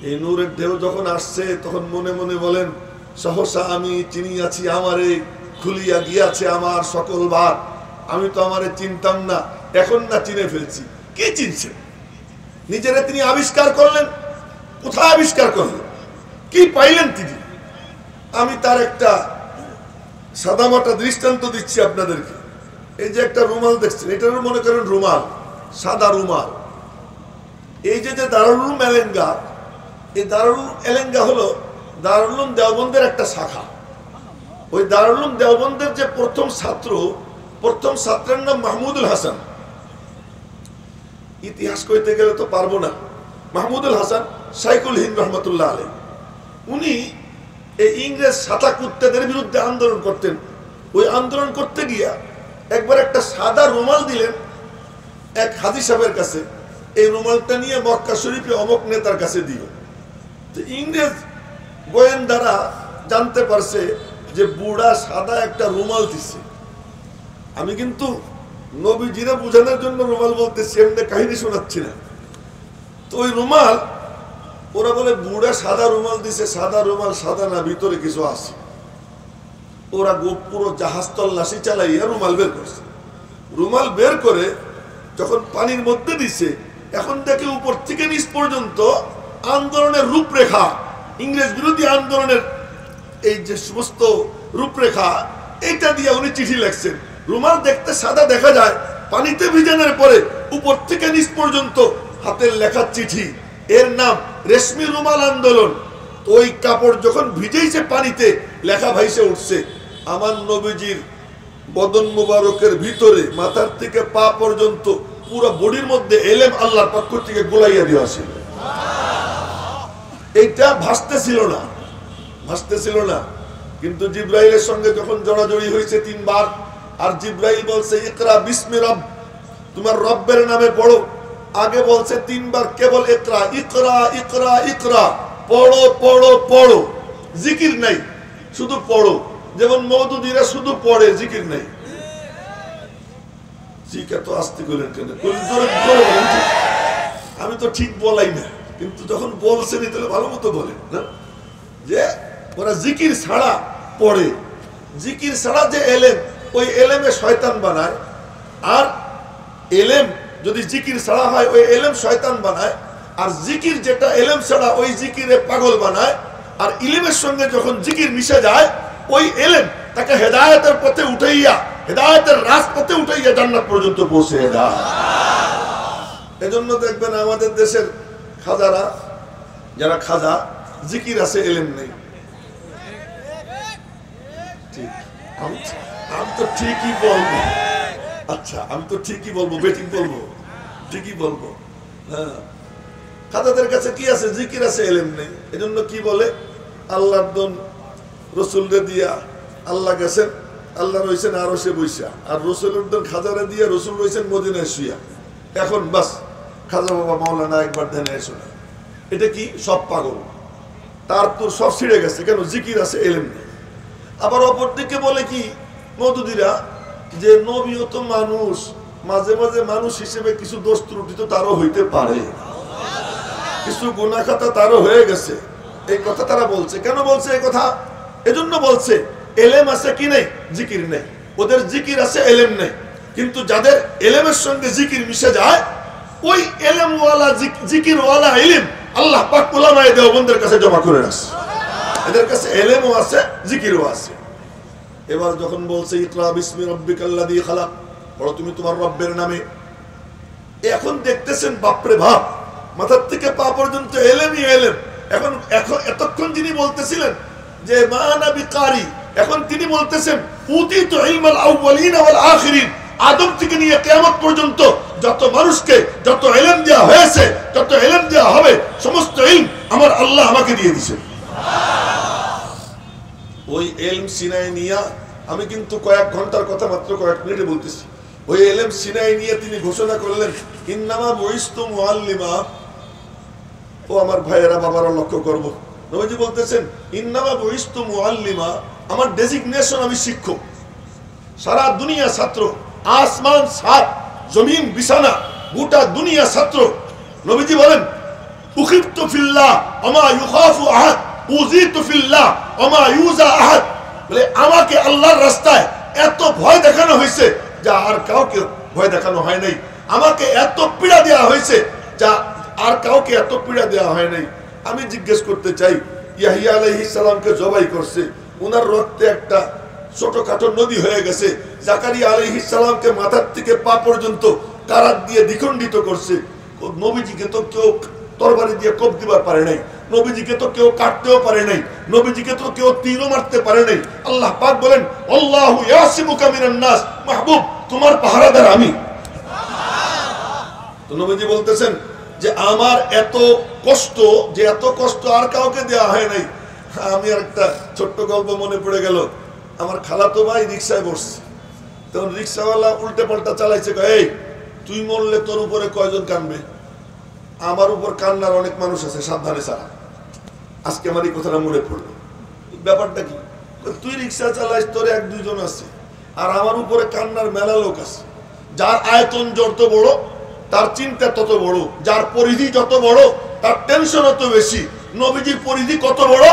এই নূরের ঢেউ যখন আসছে, তখন মনে মনে বলেন, সহসা আমি চিনিয়াছি আমারে, খুলিয়া গিয়াছে আমার সকল ভার। আমি তো আমারে চিনতাম না, এখন না চিনে ফেলছি। কে চিনছে? নিজেরা তিনি আবিষ্কার করলেন। কোথায় আবিষ্কার করলেন? কি পাইলেন তিনি? আমি তার একটা সাদামাটা দৃষ্টান্ত দিচ্ছি আপনাদেরকে। এই যে একটা রুমাল দেখছেন, এটারও মনে করেন রুমাল, সাদা রুমাল। এই যে দারুল উলুম এলেঙ্গা, এই দারুল উলুম এলেঙ্গা হলো দারুল উলুম দেওবন্দের একটা শাখা। ওই দারুল উলুম দেওবন্দের যে প্রথম ছাত্রের নাম মাহমুদুল হাসান। ইতিহাস কইতে গেলে তো পারবো না। মাহমুদুল হাসান শাইখুল হিন্দ রহমতুল্লাহ আলাইহি, উনি এই ইংরেজ সাদা কুত্তাদের বিরুদ্ধে আন্দোলন করতেন। ওই আন্দোলন করতে গিয়া একবার একটা সাদা রুমাল দিলেন এক হাজী সাহেবের কাছে, এই রুমালটা নিয়ে মক্কা শরীফে অমুক নেতার কাছে দিও। তো ইংরেজ গোয়েন্দারা জানতে পারছে যে বুড়া সাদা একটা রুমাল দিচ্ছে। আমি কিন্তু নবীজিরে বোঝানোর জন্য রুমাল বলতেছি, এমনি কাহিনী শোনাচ্ছি না। তো ওই রুমাল, ওরা বলে বুড়া সাদা রুমাল দিছে, সাদা রুমাল সাদা না, ভিতরে কিছু আছে। ওরা পুরো জাহাজ তল্লাশি চালাইয়া রুমাল বের করছে। রুমাল বের করে যখন পানির মধ্যে দিছে, এখন দেখে উপর থেকে নিচ পর্যন্ত আন্দোলনের রূপরেখা, ইংরেজ বিরোধী আন্দোলনের এই যে সমস্ত রূপরেখা, এইটা দিয়ে উনি চিঠি লিখছেন। রুমাল দেখতে সাদা দেখা যায়, পানিতে ভিজানোর পরে উপর থেকে নিচ পর্যন্ত হাতের লেখা চিঠি, এর নাম রেশমি রুমাল আন্দোলন। ওই কাপড় যখন ভিজেইছে পানিতে, লেখা ভাইসে উঠছে, আমার নবীজির বদন মুবারকের ভিতরে মাথার থেকে পা পর্যন্ত পুরো বডির মধ্যে এলেম আল্লাহর পক্ষ থেকে গোলাইয়া দেওয়া ছিল। এইটা ভাসতেছিল না। কিন্তু জিব্রাইলের সঙ্গে যখন জড়াজড়ি হয়েছে 3 বার, আর জিব্রাইল বলছে ইকরা বিসমি রব, তোমার রব্বের নামে পড়ো। আগে বলছে 3 বার কেবল ইকরা, ইকরা ইকরা ইকরা, পড়ো পড়ো পড়ো, জিকির নাই, শুধু পড়ো। যেমন মওদুদীরা শুধু পড়ে, জিকির নাই। জিকির তো আস্তে করলেন কেন? আমি তো ঠিক বলাই না, কিন্তু যখন বলছেন তাহলে ভালো মতো বলেন না, যে ওরা জিকির ছাড়া পড়ে। জিকির ছাড়া যে এলেম, ওই এলেমে শয়তান বানায়। আর এলেম যদি জিকির ছাড়া হয়, ওই এলেম শয়তান বানায়। আর জিকির যেটা এলেম ছাড়া, ওই জিকিরে পাগল বানায়। আর ইলমের সঙ্গে যখন জিকির মিশে যায়, ওই এলেম তাকে হেদায়েতের পথে উঠাইয়া, হেদায়েতের রাজপথে উঠাইয়া জান্নাত পর্যন্ত পৌঁছে দেয়। এজন্য দেখবেন আমাদের দেশের খাজারা, যারা খাজা, জিকির আছে, এলেম নেই। ঠিক, আমি তো ঠিকই বলবো। আচ্ছা, আমি তো ঠিকই বলবো, বেটিং বলবো, ঠিকই বলবো। হ্যাঁ, খাজাদের কাছে কি আছে? জিকির আছে, এলেম নেই। এজন্য কি বলে, আল্লাহর দন রসুলরে দিয়া আল্লাহ গেছেন, আল্লাহ রয়েছেন আরশে বইসা, আর রসুলের দন খাজারে দিয়া রসুল রয়েছেন মদিনায় শুইয়া। এখন বাস খাজা বাবা মাওলানা একবার ধ্যানে এসো না। এটা কি? সব পাগল, তার তো সব ছিঁড়ে গেছে। কেন? জিকির আছে, এলেম নেই। আবার অপর দিকে বলে কি মওদুদীরা, যে নবীও তো মানুষ, মাঝে মাঝে মানুষ হিসেবে কিছু দোষ ত্রুটি তো তারও হইতে পারে, কিছু গুনাহ খাতা তারও হয়ে গেছে। এই কথা তারা বলছে। কেন বলছে এই কথা? এজন্য বলছে এলেম আছে কি নেই, জিকির নেই। ওদের জিকির আছে, এলেম নেই। কিন্তু যাদের এলেমের সঙ্গে জিকির মিশে যায়, ওই এলেমওয়ালা জিকিরওয়ালা ইলম আল্লাহ পাক উলামায়ে দেওবন্দের কাছে জমা করে রাখছে। এদের কাছে এলেমও আছে, জিকিরও আছে। এবার যখন বলছে ইকরা বিসমি রব্বিকাল্লাযী খালাক, পড়ো তুমি তোমার রব্বের নামে। এখন দেখতেছেন বাপরে বাপ, মাথার থেকে পা পর্যন্ত এলেমই এলেম। এখন এখন এতক্ষণ যিনি বলতেছিলেন যে মা নবী কারি, এখন তিনি বলতেছেন উতিতু ইলমাল আউয়ালিন ওয়াল আখিরিন, আদম থেকে নিয়ে কিয়ামত পর্যন্ত যত মানুষকে যত ইলম দেওয়া হয়েছে, যত ইলম দেওয়া হবে, সমস্ত ইলম আমার আল্লাহ আমাকে দিয়ে দিয়েছেন। ওই ইলম সিনায় নিয়া, আমি কিন্তু কয়েক ঘন্টার কথা মাত্র কয়েক মিনিটে বলতেছি, ওই ইলম সিনায় নিয়ে তিনি ঘোষণা করলেন ইন্নামা বুইস্তু মুআল্লিমা। ও আমার ভাইয়েরা, বাবারা লক্ষ্য করব, নবীজি বলতেছেন ইন্নামা বুইস্তু মুআল্লিমা, আমার ডেজিগনেশন আমি শিক্ষক। সারা দুনিয়া ছাত্র, আসমান সাত, জমিন বিছানা, গোটা দুনিয়া ছাত্র। নবীজি বলেন উখিফতু ফিল্লাহ ওমা ইউখাফু আহাদ, উযিতু ফিল্লাহ ওমা ইউজা আহাদ। বলে আমাকে আল্লাহর রাস্তায় এত ভয় দেখানো হয়েছে যা আর কাউকে ভয় দেখানো হয় নাই। আমাকে এত পীড়া দেওয়া হয়েছে যা আর কাউকে এত পীড়া দেওয়া হয় নাই। আমি জিজ্ঞেস করতে চাই, ইয়াহিয়া আলাইহিস সালামকে জবাই করছে, ওনার রক্তে একটা ছোটখাটো নদী হয়ে গেছে। জাকারিয়া আলাইহিস সালামকে মাথার থেকে পা পর্যন্ত কারাত দিয়ে দ্বিখণ্ডিত করছে। নবীজিকে তো কেউ তরবারি দিয়ে কোপ দিবার পারে নাই, নবীজিকে তো কেউ কাটতেও পারে নাই, নবীজিকে তো কেউ তীরও মারতে পারে নাই। আল্লাহ পাক বলেন আল্লাহু ইয়াসিমুকা মিনান নাস, মাহবুব তোমার পাহারাদার আমি। তো নবীজি বলতেছেন যে আমার এত কষ্ট, যে এত কষ্ট আর কাউকে দেওয়া হয় নাই। আমি আর একটা ছোট্ট গল্প মনে পড়ে গেল। আমার খালাতো ভাই রিক্সায় বসছে, তখন রিক্সাওয়ালা উল্টে পাল্টা চালাইছে, এই তুই মরলে তোর উপরে কয়জন কানবে? আমার উপর কান্নার অনেক মানুষ আছে, সাবধানে চালা। আজকে আমার এই কথাটা মনে পড়লো। ব্যাপারটা কি? তুই রিক্সা চালাইস, তোর এক দুইজন আছে, আর আমার উপরে কান্নার মেলা লোক আছে। যার আয়তন যত বড় তার চিন্তা তত বড়, যার পরিধি যত বড় তার টেনশন তত বেশি। নবীজির পরিধি কত বড়?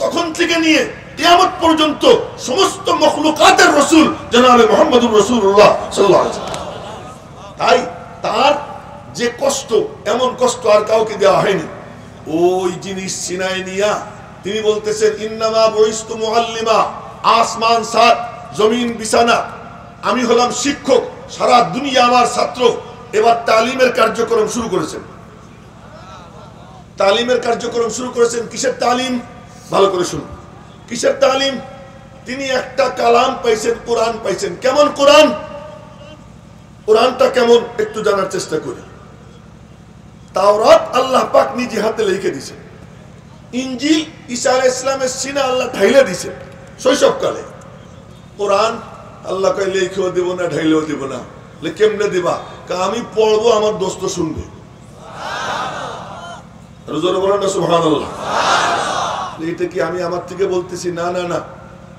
তখন থেকে নিয়ে কিয়ামত পর্যন্ত সমস্ত মখলুকাতের রাসূল জনাবে মুহাম্মদুর রাসূলুল্লাহ সাল্লাল্লাহু আলাইহি ওয়াসাল্লাম। তাই তার যে কষ্ট, এমন কষ্ট আর কাউকে দেওয়া হয়নি। ওই জিনিস সিনায় নিয়া তিনি বলতেছেন ইন্নামা বুইস্তু মুআল্লিমা, আসমান সাত, জমিন বিছানা, আমি হলাম শিক্ষক, সারা দুনিয়া আমার ছাত্র। এবার তালিমের কার্যক্রম শুরু করেছেন। তালিমের কার্যক্রম শুরু করেছেন। কিসের তালিম? ভালো করে শুনুন। কিসের তালিম? তিনি একটা কালাম পাইছেন, কোরআন পাইছেন। কেমন কোরআন? কোরআনটা কেমন একটু জানার চেষ্টা করি। তাওরাত আল্লাহ পাক নিজে হাতে লিখে দিয়েছেন। ইনজিল ঈসা আলাইহিস সালামের সিনা আল্লাহ ঢাইলে দিয়েছেন শৈশবকালে। কোরআন আল্লাহ কই লিখেও দেব না, ঢাইলেও দেব না। কেমনে দিবা? আমি পড়বো, আমার দোস্ত শুনবে। জোরে বলেন না সুবহানাল্লাহ। এটা কি আমি আমার থেকে বলতেছি? না না না,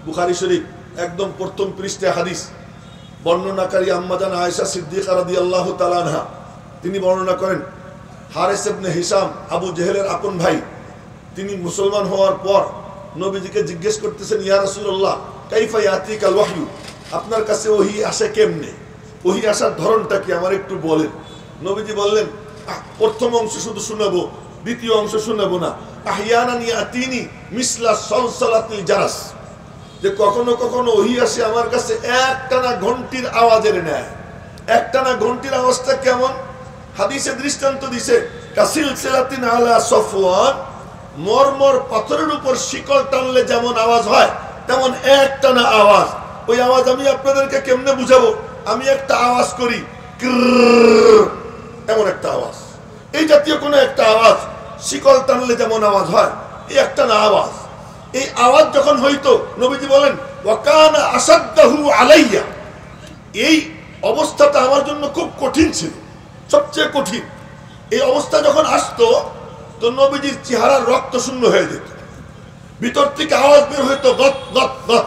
বুখারী শরীফ একদম প্রথম পৃষ্ঠায় হাদিস। বর্ণনাকারী আম্মা জান আয়েশা সিদ্দিকা রাদিয়াল্লাহু তাআলা আনহা, তিনি বর্ণনা করেন হারিস ইবনে হিশাম, আবু জেহেলের আপন ভাই, তিনি মুসলমান হওয়ার পর নবীজিকে জিজ্ঞেস করতেছেন, ইয়া রাসূলুল্লাহ কাইফা ইয়াতিকাল ওয়াহয়ু, আপনার কাছে ওহী আসে কেমনে? ওহী আসার ধরনটা কি আমার একটু বলেন। নবীজি বললেন, প্রথম অংশ শুধু শোনাবো, দ্বিতীয় অংশ শোনাবো না। আহইয়ানান ইয়াতিনি মিসলা সলসলাতিল জারাস, যে কখনো কখনো ওহী আসে আমার কাছে একটানা ঘন্টির আওয়াজের ন্যায়। একটানা ঘন্টির আওয়াজটা কেমন? হাদিসে দৃষ্টান্ত দিছে, কাসিলসিলাতিন আলা সফওয়ান, মরমর পাথরের উপর শিকল টানলে যেমন আওয়াজ হয় তেমন একটানা আওয়াজ। ওই আওয়াজ আমি আপনাদেরকে কেমনে বুঝাবো? আমি একটা আওয়াজ করি, এমন একটা আওয়াজ, এই জাতীয় কোনো একটা আওয়াজ, শিকল টানলে যেমন আওয়াজ হয়, এই একটা না আওয়াজ। এই আওয়াজ যখন হইতো, নবীজি বলেন ওয়াকানা আসাদ্দাহু আলাইয়া, এই অবস্থাটা আমার জন্য খুব কঠিন ছিল, সবচেয়ে কঠিন। এই অবস্থা যখন আসতো তো নবীজির চেহারার রক্ত শূন্য হয়ে যেত, ভিতর থেকে আওয়াজ বের হইতো গত গত গত।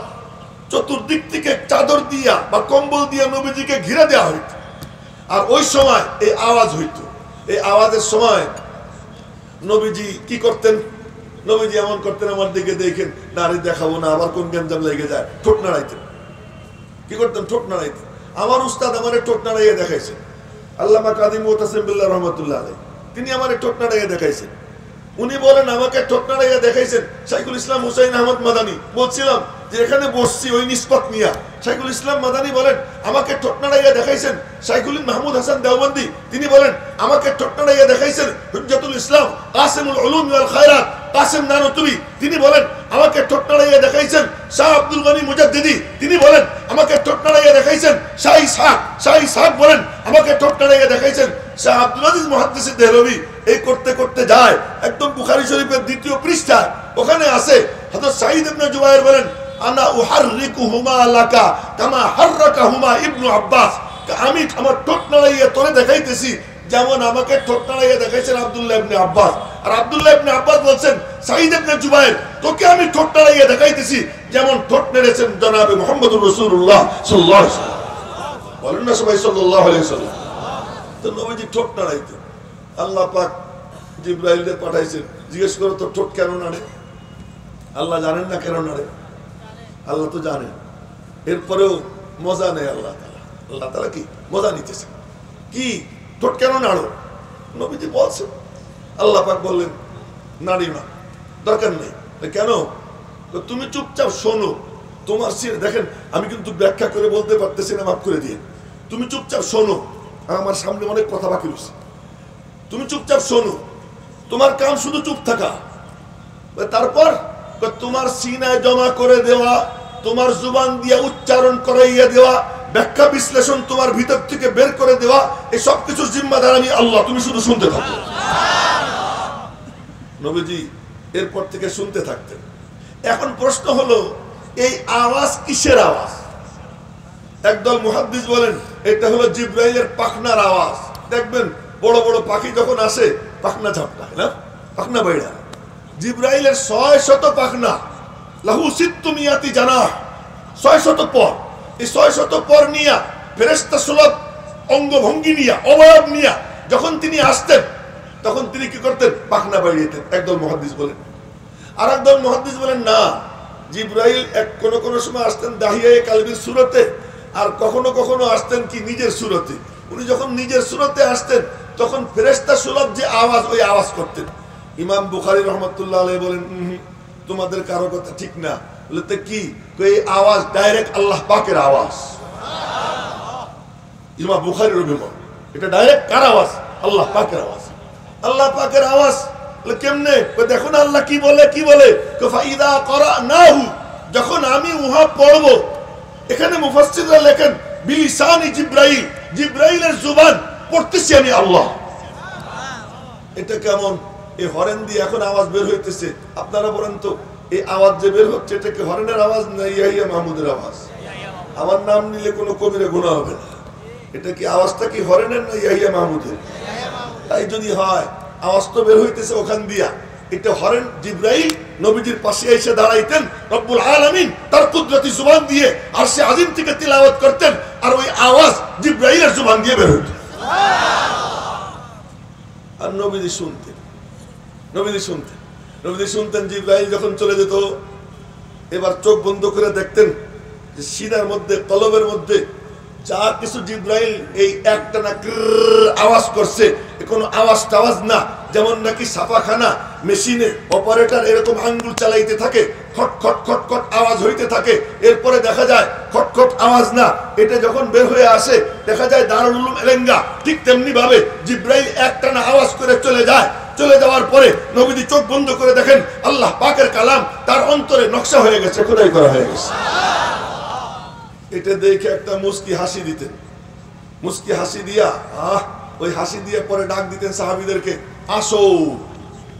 চতুর্দিক থেকে চাদর দিয়া বা কম্বল দিয়া নবীজিকে ঘিরে দেওয়া হইত, আর ওই সময় এই আওয়াজ হইতো। এই আওয়াজের সময় নবীজি কি করতেন? নবীজি এমন করতেন, আমার দিকে দেখেন, নারী দেখাবো না, আবার কোন গেঞ্জাম লেগে যায়, ঠোঁট নাড়াইতেন। কি করতেন? ঠোঁট নাড়াইতেন। আমার উস্তাদ আমারে ঠোঁট নাড়াইয়া দেখাইছেন, আল্লামা কাজী মুতাসিম বিল্লাহ রহমাতুল্লাহ আলাইহি, তিনি আমারে ঠোঁট নাড়াইয়া দেখাইছেন। উনি বলেন আমাকে ঠোঁট নাড়াইয়া দেখাইছেন শাইখুল ইসলাম হুসাইন আহমদ মাদানী। বলছিলাম যে এখানে বসছি ওই নিসবত নিয়া শাইখুল ইসলাম মাদানী বলেন আমাকে ঠোঁট নাড়াইয়া দেখাইছেন শাইখুল মাহমুদ হাসান দেওবন্দি তিনি বলেন আমাকে ঠোঁট নাড়াইয়া দেখাইছেন হুজ্জাতুল ইসলাম কাসিমুল উলুম ওয়াল খায়রাত কাসিম নানুতুবি তিনি বলেন আমাকে ঠোঁট নাড়াইয়া দেখাইছেন শাহ আব্দুল গনি মুজাদ্দিদি তিনি বলেন আমাকে ঠোঁট নাড়াইয়া দেখাইছেন শাহ ইসহাক বলেন আমাকে ঠোঁট নাড়াইয়া দেখাইছেন শাহ আব্দুল আজিজ মুহাদ্দিস দেহলভী। এই করতে করতে যায় একদম বুখারী শরীফের 2য় পৃষ্ঠায় ওখানে আছে হযরত সাঈদ ইবনে জুবায়ের বলেন আনা উহাররিকুহুমা লাকা কামা হাররাকাহুমা ইবনু আব্বাস, আমি আমার ঠোঁট নাড়াইয়া তোরে দেখাইতেছি যেমন আমাকে ঠোঁট নাড়াইয়া দেখাইছেন আব্দুল্লাহ ইবনে আব্বাস। আর আব্দুল্লাহ ইবনে আব্বাস বলছেন সাঈদ ইবনে জুবায়ের তোকে আমি ঠোঁট নাড়াইয়া দেখাইতেছি যেমন ঠোঁট নেড়েছেন জনাবে মুহাম্মদুর রাসূলুল্লাহ সাল্লাল্লাহু আলাইহি ওয়াসাল্লাম। বলেন না সবাই সাল্লাল্লাহু আলাইহি ওয়াসাল্লাম। তো নবীজি ঠোঁট নাড়াইতেন। আল্লাহ পাক জিবরাইলকে পাঠাইছেন জিজ্ঞেস করো তো ঠোঁট কেন নাড়ে? আল্লাহ জানেন না কেন নাড়ে? আল্লাহ তো জানেন, এরপরেও মজা নেই আল্লাহ তাআলা কি মজা নিতেছে কি ঠোঁট কেন নাড়ো? নবীজি বলছেন, আল্লাহ পাক বললেন নাড়ি না, দরকার নেই। কেন? তুমি চুপচাপ শোনো, তোমার দেখেন আমি কিন্তু ব্যাখ্যা করে বলতে পারতেছি না, মাফ করে দিয়ে। তুমি চুপচাপ শোনো, আমার সামনে অনেক কথা বাকি রয়েছে, তুমি চুপচাপ শোনো, তোমার কাম শুধু চুপ থাকা। তারপর তোমার সিনায় জমা করে দেওয়া, তোমার জুবান দিয়ে উচ্চারণ করাইয়া দেওয়া, ব্যাখ্যা বিশ্লেষণ তোমার ভিতর থেকে বের করে দেওয়া, এই সব কিছুর জিম্মাদার আমি আল্লাহ, তুমি শুধু শুনতে থাকো। নবীজি এরপর থেকে শুনতে থাকতেন। এখন প্রশ্ন হলো এই আওয়াজ কিসের আওয়াজ? একদল মুহাদ্দিস বলেন এটা হলো জিবরাইলের পাখনার আওয়াজ। দেখবেন বড় বড় পাখি যখন আসে পাখনা ঝাপটায় না, পাখনা বাইরা। জিবরাইলের 600 পাখনা, লাহু সিত্তুমিয়াতি জানাহ, 600 পর। এই 600 পর নিয়া ফেরেশতা সুলভ অঙ্গভঙ্গি নিয়া অবয়ব নিয়া যখন তিনি আসতেন তখন তিনি কি করতেন? পাখনা বাইরেতেন, একদল মুহাদ্দিস বলেন। আর একদল মুহাদ্দিস বলেন না, জিবরাইল কোন কোন সময় আসতেন দাহিয়ায়ে কালবির সুরতে, আর কখনো কখনো আসতেন কি নিজের সুরতে। উনি যখন নিজের সুরতে আসতেন তখন ফেরেশতা সুলভ যে আওয়াজ, ওই আওয়াজ করতেন। ইমাম বুখারী রহমাতুল্লাহ আলাইহি বলেন তোমাদের কারো কথা ঠিক না। বলতে কি এই আওয়াজ ডাইরেক্ট আল্লাহ পাকের আওয়াজ। ইমাম বুখারী রহিমাহুল্লাহ, এটা ডাইরেক্ট কার আওয়াজ? আল্লাহ পাকের আওয়াজ। আল্লাহ পাকের আওয়াজ কেমনে? দেখো না আল্লাহ কি বলে, কি বলে? ফাইদা করানাহু, যখন আমি উহা পড়ব। এখানে মুফাসসিররা লেখেন বিলিসানি জিবরাইল, জিবরাইলের জুবান পড়তেছি আমি আল্লাহ। এটা কেমন? এই হরেন দিয়ে এখন আওয়াজ বের হইতেছে, আপনারা বলেন তো এই আওয়াজ যে বের হচ্ছে এটা কি হরেনের আওয়াজ না ইয়াহিয়া মাহমুদের আওয়াজ? আমার নাম নিলে কোনো কবিরা গুনাহ হবে না। এটা কি আওয়াজটা কি হরেনের না ইয়াহিয়া মাহমুদের? তাই যদি হয় আওয়াজ তো বের হইতেছে ওখান দিয়া, এটা হরেন। জিবরাইল নবীজির পাশে এসে দাঁড়াইতেন, রব্বুল আলামিন তার কুদরতি জুবান দিয়ে আরশে আজিম থেকে তিলাওয়াত করতেন, আর ওই আওয়াজ জিবরাইলের জুবান দিয়ে বের হইত। আর নবীজি শুনতেন, নবীজি শুনতেন, নবীজি শুনতেন। জিবরাইল যখন চলে যেত এবার চোখ বন্ধ করে দেখতেন যে সিনার মধ্যে, কলবের মধ্যে যা কিছু জিবরাইল এই একটানা আওয়াজ করছে, কোনো আওয়াজ টাওয়াজ না, যেমন নাকি ছাপাখানা মেশিনে অপারেটর এরকম আঙ্গুল চালাইতে থাকে, খট খট খট খট আওয়াজ হইতে থাকে, এরপরে দেখা যায় খট খট আওয়াজ না, এটা যখন বের হয়ে আসে দেখা যায় দারুল উলুম এলেঙ্গা। ঠিক তেমনি ভাবে জিবরাইল একটানা আওয়াজ করে চলে যায়। চলে যাওয়ার পরে নবীজি চোখ বন্ধ করে দেখেন আল্লাহ পাকের কালাম তার অন্তরে নকশা হয়ে গেছে, খোদাই করা হয়ে গেছে। এটা দেখে একটা মুস্কি হাসি দিতেন, মুস্কি হাসি দিয়া ওই হাসি দিয়ে পরে ডাক দিতেন সাহাবীদেরকে, আসো।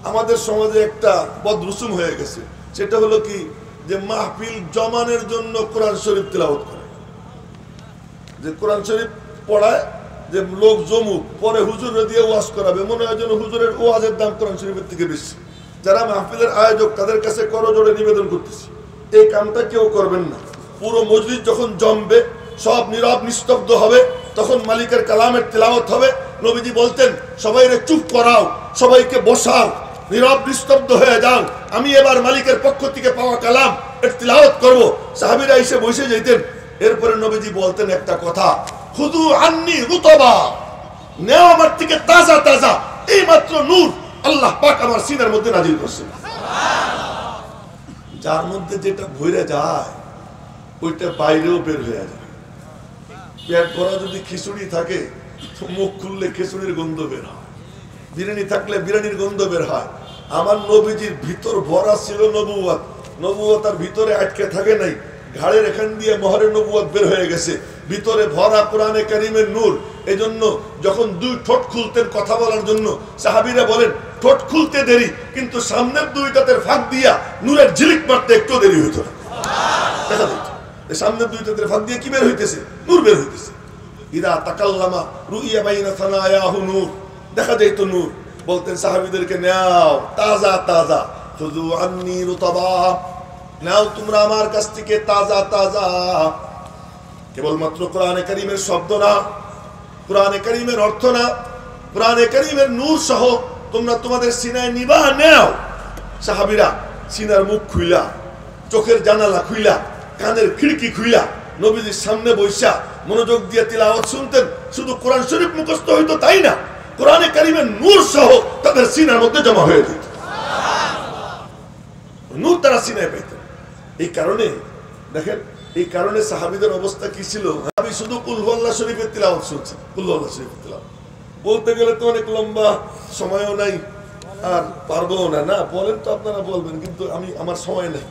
আমাদের সমাজে একটা বদরুসুম হয়ে গেছে, সেটা হলো কি যে মাহফিল জমানের জন্য কোরআন শরীফ তিলাওয়াত করে, যে কোরআন শরীফ পড়ায়, যে লোক জমুক, পরে হুজুর দিয়ে ওয়াজ করাবে, মনে হয় যেন হুজুরের ওয়াজের দাম কোরআন শরীফের থেকে বেশি। যারা মাহফিলের আয়োজক তাদের কাছে করজোড়ে নিবেদন করতেছি, এই কামটা কেউ করবেন না। পুরো মজলিস যখন জমবে, সব নীরব নিস্তব্ধ হবে, তখন মালিকের কালামের তিলাওয়াত হবে। নবীজি বলতেন সবাইকে চুপ করাও, সবাইকে বসাও, নীরব নিস্তব্ধ হয়ে যাও, আমি এবার মালিকের পক্ষ থেকে পাওয়া কালাম এর তিলাওয়াত করব। সাহাবীরা এসে বসে যেতেন। এরপরে নবীজি বলতেন একটা কথা, খুদু আন্নি রুতবা, নেও আমার থেকে তাজা তাজা, এই মাত্র নূর আল্লাহ পাক আমার সিনার মধ্যে নাজিল করছেন। যার মধ্যে যেটা ভরে যায় ওইটা বাইরেও বের হয়ে যায়। পেট ভরা যদি খিচুড়ি থাকে মুখ খুললে খিচুড়ির গন্ধ বের হয়, বিরিয়ানি থাকলে বিরিয়ানির গন্ধ বের হয়। আমার নবীজির ভিতর ভরা ছিল নবুয়ত, নবুয়ত আর ভিতরে আটকে থাকে নাই, ঘাড়ের এখান দিয়ে মহরে নবুয়ত বের হয়ে গেছে, ভিতরে ভরা কোরআনে কারীমের নূর। এজন্য যখন দুই ঠোঁট খুলতেন কথা বলার জন্য, সাহাবীরা বলেন ঠোঁট খুলতে দেরি, কিন্তু সামনের দুই দাঁতের ফাঁক দিয়া নূরের ঝিলিক মারতে একটু দেরি হইতো না। দেখা যেত সামনের দুই দাঁতের ফাঁক দিয়ে কি বের হইতেছে? নূর বের হইতেছে। ইদা তাকাল্লামা রুইয়া বাইনা সানায়াহু নূর, দেখা যাইত নূর। বলতেন সাহাবীদেরকে, নাও তাজা তাজা, খুযু আন্নী রুতাবা, নাও তোমরা আমার কাছ থেকে তাজা তাজা। কেবলমাত্র কোরআনে কারীমের শব্দ না, কোরআনে কারীমের অর্থ না, কোরআনে কারীমের নূর সহ তোমরা তোমাদের সিনায় নিবা, নাও। সাহাবীরা সিনার মুখ খুইলা, চোখের জানালা খুইলা, কানের খিড়কি খুইলা নবীজির সামনে বৈশা মনোযোগ দিয়ে তিলাওয়াত শুনতেন। শুধু কোরআন শরীফ মুখস্থ হইতো তাই না, কোরআনে কারীমের নূর সহ তাদের সিনার মধ্যে জমা হয়ে যেত, নূর তারা সিনায় পেতেন। এই কারণে দেখেন, এই কারণে সাহাবীদের অবস্থা কি ছিল। আমি শুধু কুল হুয়াল্লাহ শরীফের তিলাওয়াত শুনছি, কুল হুয়াল্লাহ শরীফের তিলাওয়াত বলতে গেলে তো অনেক লম্বা, সময়ও নাই আর পারবো না। না বলেন তো আপনারা বলবেন, কিন্তু আমার সময় নেই,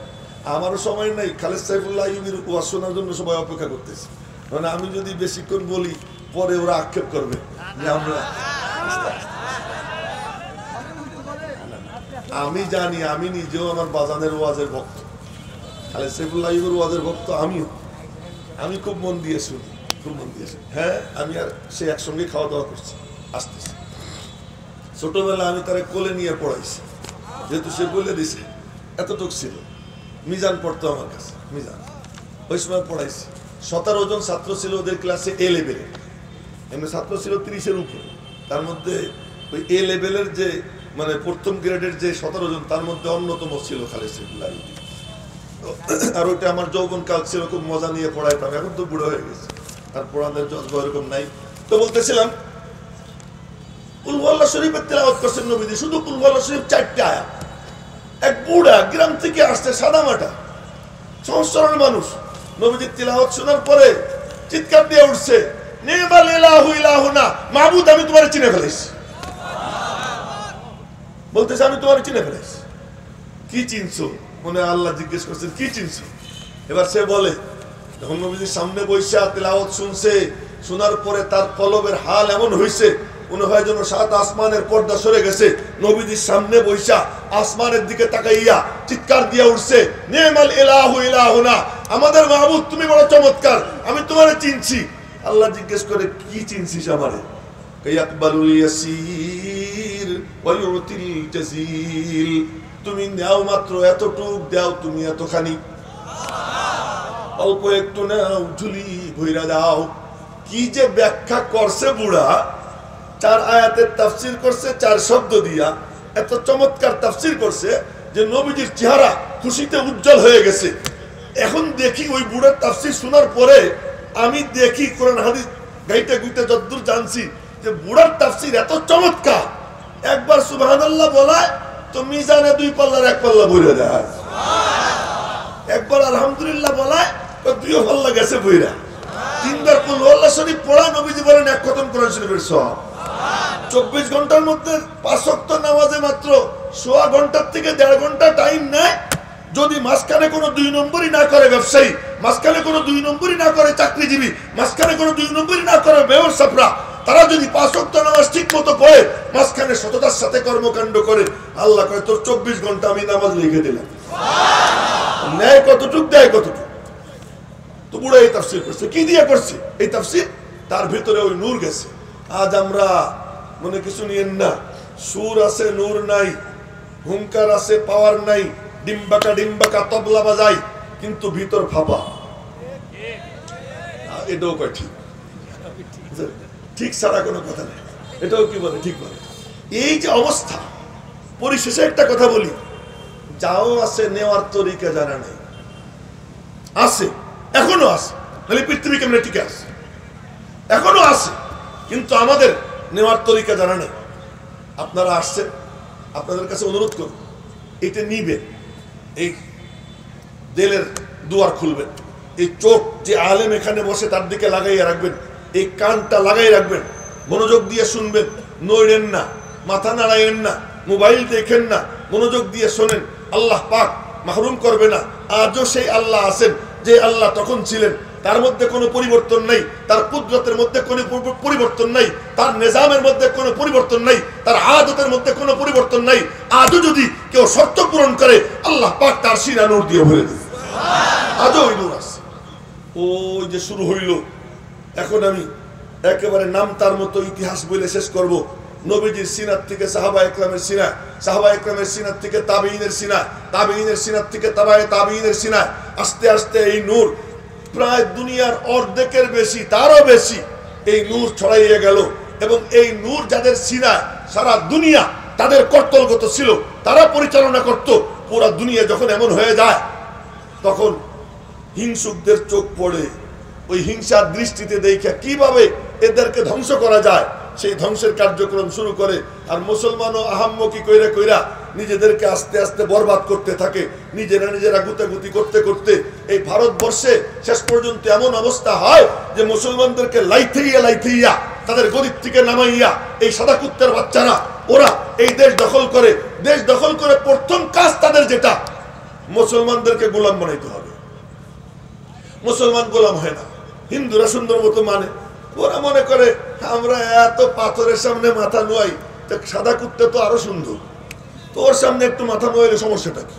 আমারও সময় নেই। খালেদ সাইফুল্লাহ আইয়ুবীর ওয়াজ শোনার জন্য সবাই অপেক্ষা করতেছে। মানে আমি যদি বেশিক্ষণ বলি পরে ওরা আক্ষেপ করবে যে আমরা, আমি জানি আমি নিজেও আমার বাজানের ওয়াজের ভক্ত, খালেদ সাইফুল্লাহ আইয়ুবীর ওয়াজের ভক্ত আমিও। আমি খুব মন দিয়ে শুনি, খুব মন দিয়ে শুনি। হ্যাঁ, আমি আর সে একসঙ্গে খাওয়া দাওয়া করছি, আসতেছি। ছোটবেলা আমি তারা কোলে নিয়ে পড়াইছি, যেহেতু সে বলে দিছে। এতটুক ছিল, মিজান পড়তো আমার কাছে, মিজান ওই সময় পড়াইছি। 17 জন ছাত্র ছিল ওদের ক্লাসে, এ লেভেলে। এমনি ছাত্র ছিল 30-এর উপরে। তার মধ্যে ওই এ লেভেলের যে মানে প্রথম গ্রেডের যে 17 জন, তার মধ্যে অন্যতম ছিল খালেদ সাইফুল্লাহ আইয়ুবী। আর ওইটা আমার যৌবন কাল ছিল, খুব মজা নিয়ে পড়াইতাম। এখন তো বুড়ো হয়ে গেছে, আর পড়ানোর জজ্বা এরকম নাই। তো বলতেছিলাম, কুল হুয়াল্লাহ শরীফের তিলাওয়াত করছেন নবীজি, শুধু কুল হুয়াল্লাহ শরীফ 4টা আয়াত। এক বুড়া গ্রাম থেকে আসছে, সাদা মাটা সহজ সরল মানুষ, নবীজির তিলাওয়াত শোনার পরে চিৎকার দিয়ে উঠছে, নি'মাল ইলাহু ইলাহুনা, মাবুদ আমি তোমারে চিনে ফেলেছি। বলতেছে আমি তোমারে চিনে ফেলেছি। কি চিনছো? মনে আল্লাহ জিজ্ঞেস করছেন কি চিনছো? এবার সে বলে, যখন নবীজির সামনে বৈশা তিলাওয়াত শুনছে, শোনার পরে তার কলবের হাল এমন হয়েছে মনে হয় যেন 7 আসমানের পর্দা সরে গেছে। নবীজির সামনে বৈশা আসমানের দিকে তাকাইয়া চিৎকার দিয়ে উঠছে, নি'মাল ইলাহু ইলাহুনা, আমাদের মাহবুব তুমি বড় চমৎকার, আমি তোমারে চিনছি। আল্লাহ জিজ্ঞেস করে, কি চিনছিস আমারে? ইয়াকবালুল ইয়াসির ওয়া ইউতিল জাসিল, তুমি নাও মাত্র এতটুক, দাও তুমি এতখানি, অল্প একটু নাও, ঝুলি ভইরা দাও। কি যে ব্যাখ্যা করছে বুড়া, 4 আয়াতের তাফসীর করছে 4 শব্দ দিয়া, এত চমৎকার তাফসীর করছে যে নবীজির চেহারা খুশিতে উজ্জ্বল হয়ে গেছে। এখন দেখি ওই বুড়ার তাফসীর শোনার পরে আমি দেখি কোরআন হাদিস গাইতে গুইতে যতদূর জানছি যে বুড়ার তাফসীর এত চমৎকার, একবার সুবহানাল্লাহ বলায় তো মিজানে 2 পাল্লার 1 পাল্লা বইরা যায়, একবার আলহামদুলিল্লাহ বলায় তো 2 পাল্লা গেছে বইরা, 3বার কুল হুয়াল্লাহ শরীফ পড়া নবীজি বলেন 1 খতম কোরআন শরীফের সওয়াব। 24 ঘন্টার মধ্যে 5 ওয়াক্ত নামাজে মাত্র 1.5 ঘন্টার থেকে 1.5 ঘন্টা টাইম নেয়। যদি মাঝখানে কোনো 2 নম্বরই না করে ব্যবসায়ী, মাঝখানে কোনো 2 নম্বরই না করে চাকরিজীবী, মাঝখানে কোনো 2 নম্বরই না করে ব্যবসায়ীরা, তারা যদি 5 ওয়াক্ত নামাজ ঠিক মতো পড়ে, মাঝখানে সততার সাথে কর্মকাণ্ড করে, আল্লাহ কয় তোর 24 ঘন্টা আমি নামাজ লিখে দিলাম। ন্যায় কতটুক, দেয় কতটুক। তো বুড়া এই তাফসীর করছে, কি দিয়ে করছে এই তাফসীর? তার ভিতরে ওই নূর গেছে। আজ আমরা মনে কিছু নিয়েন না, সুর আছে নূর নাই, হুঙ্কার আছে পাওয়ার নাই, ডিম্বাকা ডিম্বাকা তবলা বাজাই, কিন্তু ভিতর ফাঁপা। এটাও কয় ঠিক, ঠিক ছাড়া কোনো কথা নেই। এটাও কি বলে? ঠিক বলে। এই যে অবস্থা, পরিশেষে একটা কথা বলি, যাও আছে, নেওয়ার তরিকা জানা নেই, আছে, এখনো আছে, তাহলে পৃথিবী কেমনে টিকে আছে? এখনো আছে, কিন্তু আমাদের নেওয়ার তরিকা জানা নেই। আপনারা আসছেন, আপনাদের কাছে অনুরোধ করুন, এটা নিবেন, এই দেলের দুয়ার খুলবেন, এই চোখ যে আলেম এখানে বসে তার দিকে লাগাইয়া রাখবেন, এই কানটা লাগাই রাখবেন, মনোযোগ দিয়ে শুনবেন, নড়েন না, মাথা নাড়াইয়েন না, মোবাইল দেখেন না, মনোযোগ দিয়ে শোনেন। আল্লাহ পাক মাহরুম করবে না। আজও সেই আল্লাহ আছেন যে আল্লাহ তখন ছিলেন, তার মধ্যে কোনো পরিবর্তন নাই, তার কুদরতের মধ্যে কোনো পরিবর্তন নাই, তার নিজামের মধ্যে কোনো পরিবর্তন নাই, তার আদতের মধ্যে কোনো পরিবর্তন নাই। আজও যদি কেউ শর্ত পূরণ করে আল্লাহ পাক তার সিনা নূর দিয়ে ভরে দেবে। আজও ওই নূর আছে। ওই যে শুরু হইল, এখন আমি একেবারে নাম তার মতো ইতিহাস বলে শেষ করব। নবীজির সিনাত থেকে সাহাবা একরামের সিনা, সাহাবা একরামের সিনাত থেকে তাবেঈনের সিনা, তাবেঈনের সিনাত থেকে তাবায়ে তাবেঈনের সিনা, আস্তে আস্তে এই নূর প্রায় দুনিয়ার অর্ধেকের বেশি, তারও বেশি এই নূর ছড়াইয়ে গেল। এবং এই নূর যাদের সিনা, সারা দুনিয়া তাদের কর্তলগত ছিল, তারা পরিচালনা করত পুরা দুনিয়া। যখন এমন হয়ে যায় তখন হিংসুকদের চোখ পড়ে, ওই হিংসার দৃষ্টিতে দেখে কিভাবে এদেরকে ধ্বংস করা যায় সেই ধ্বংসের কার্যক্রম শুরু করে। আর মুসলমানও আহাম্মকি কইরা কইরা নিজেদেরকে আস্তে আস্তে বরবাদ করতে থাকে, নিজেরা গুতাগুতি করতে করতে এই ভারতবর্ষে শেষ পর্যন্ত এমন অবস্থা হয় যে মুসলমানদেরকে লাইথেইয়া তাদের গদির থেকে নামাইয়া এই সাদা কুত্তার বাচ্চারা ওরা এই দেশ দখল করে। দেশ দখল করে প্রথম কাজ তাদের যেটা, মুসলমানদেরকে গোলাম বানাইতে হবে। মুসলমান গোলাম হয় না, হিন্দুরা সুন্দর মতো মানে, ওরা মনে করে আমরা এত পাথরের সামনে মাথা নোয়াই, সাদা কুত্তা তো আরো সুন্দর, তো ওর সামনে একটু মাথা নোয়াইলে সমস্যাটা কি?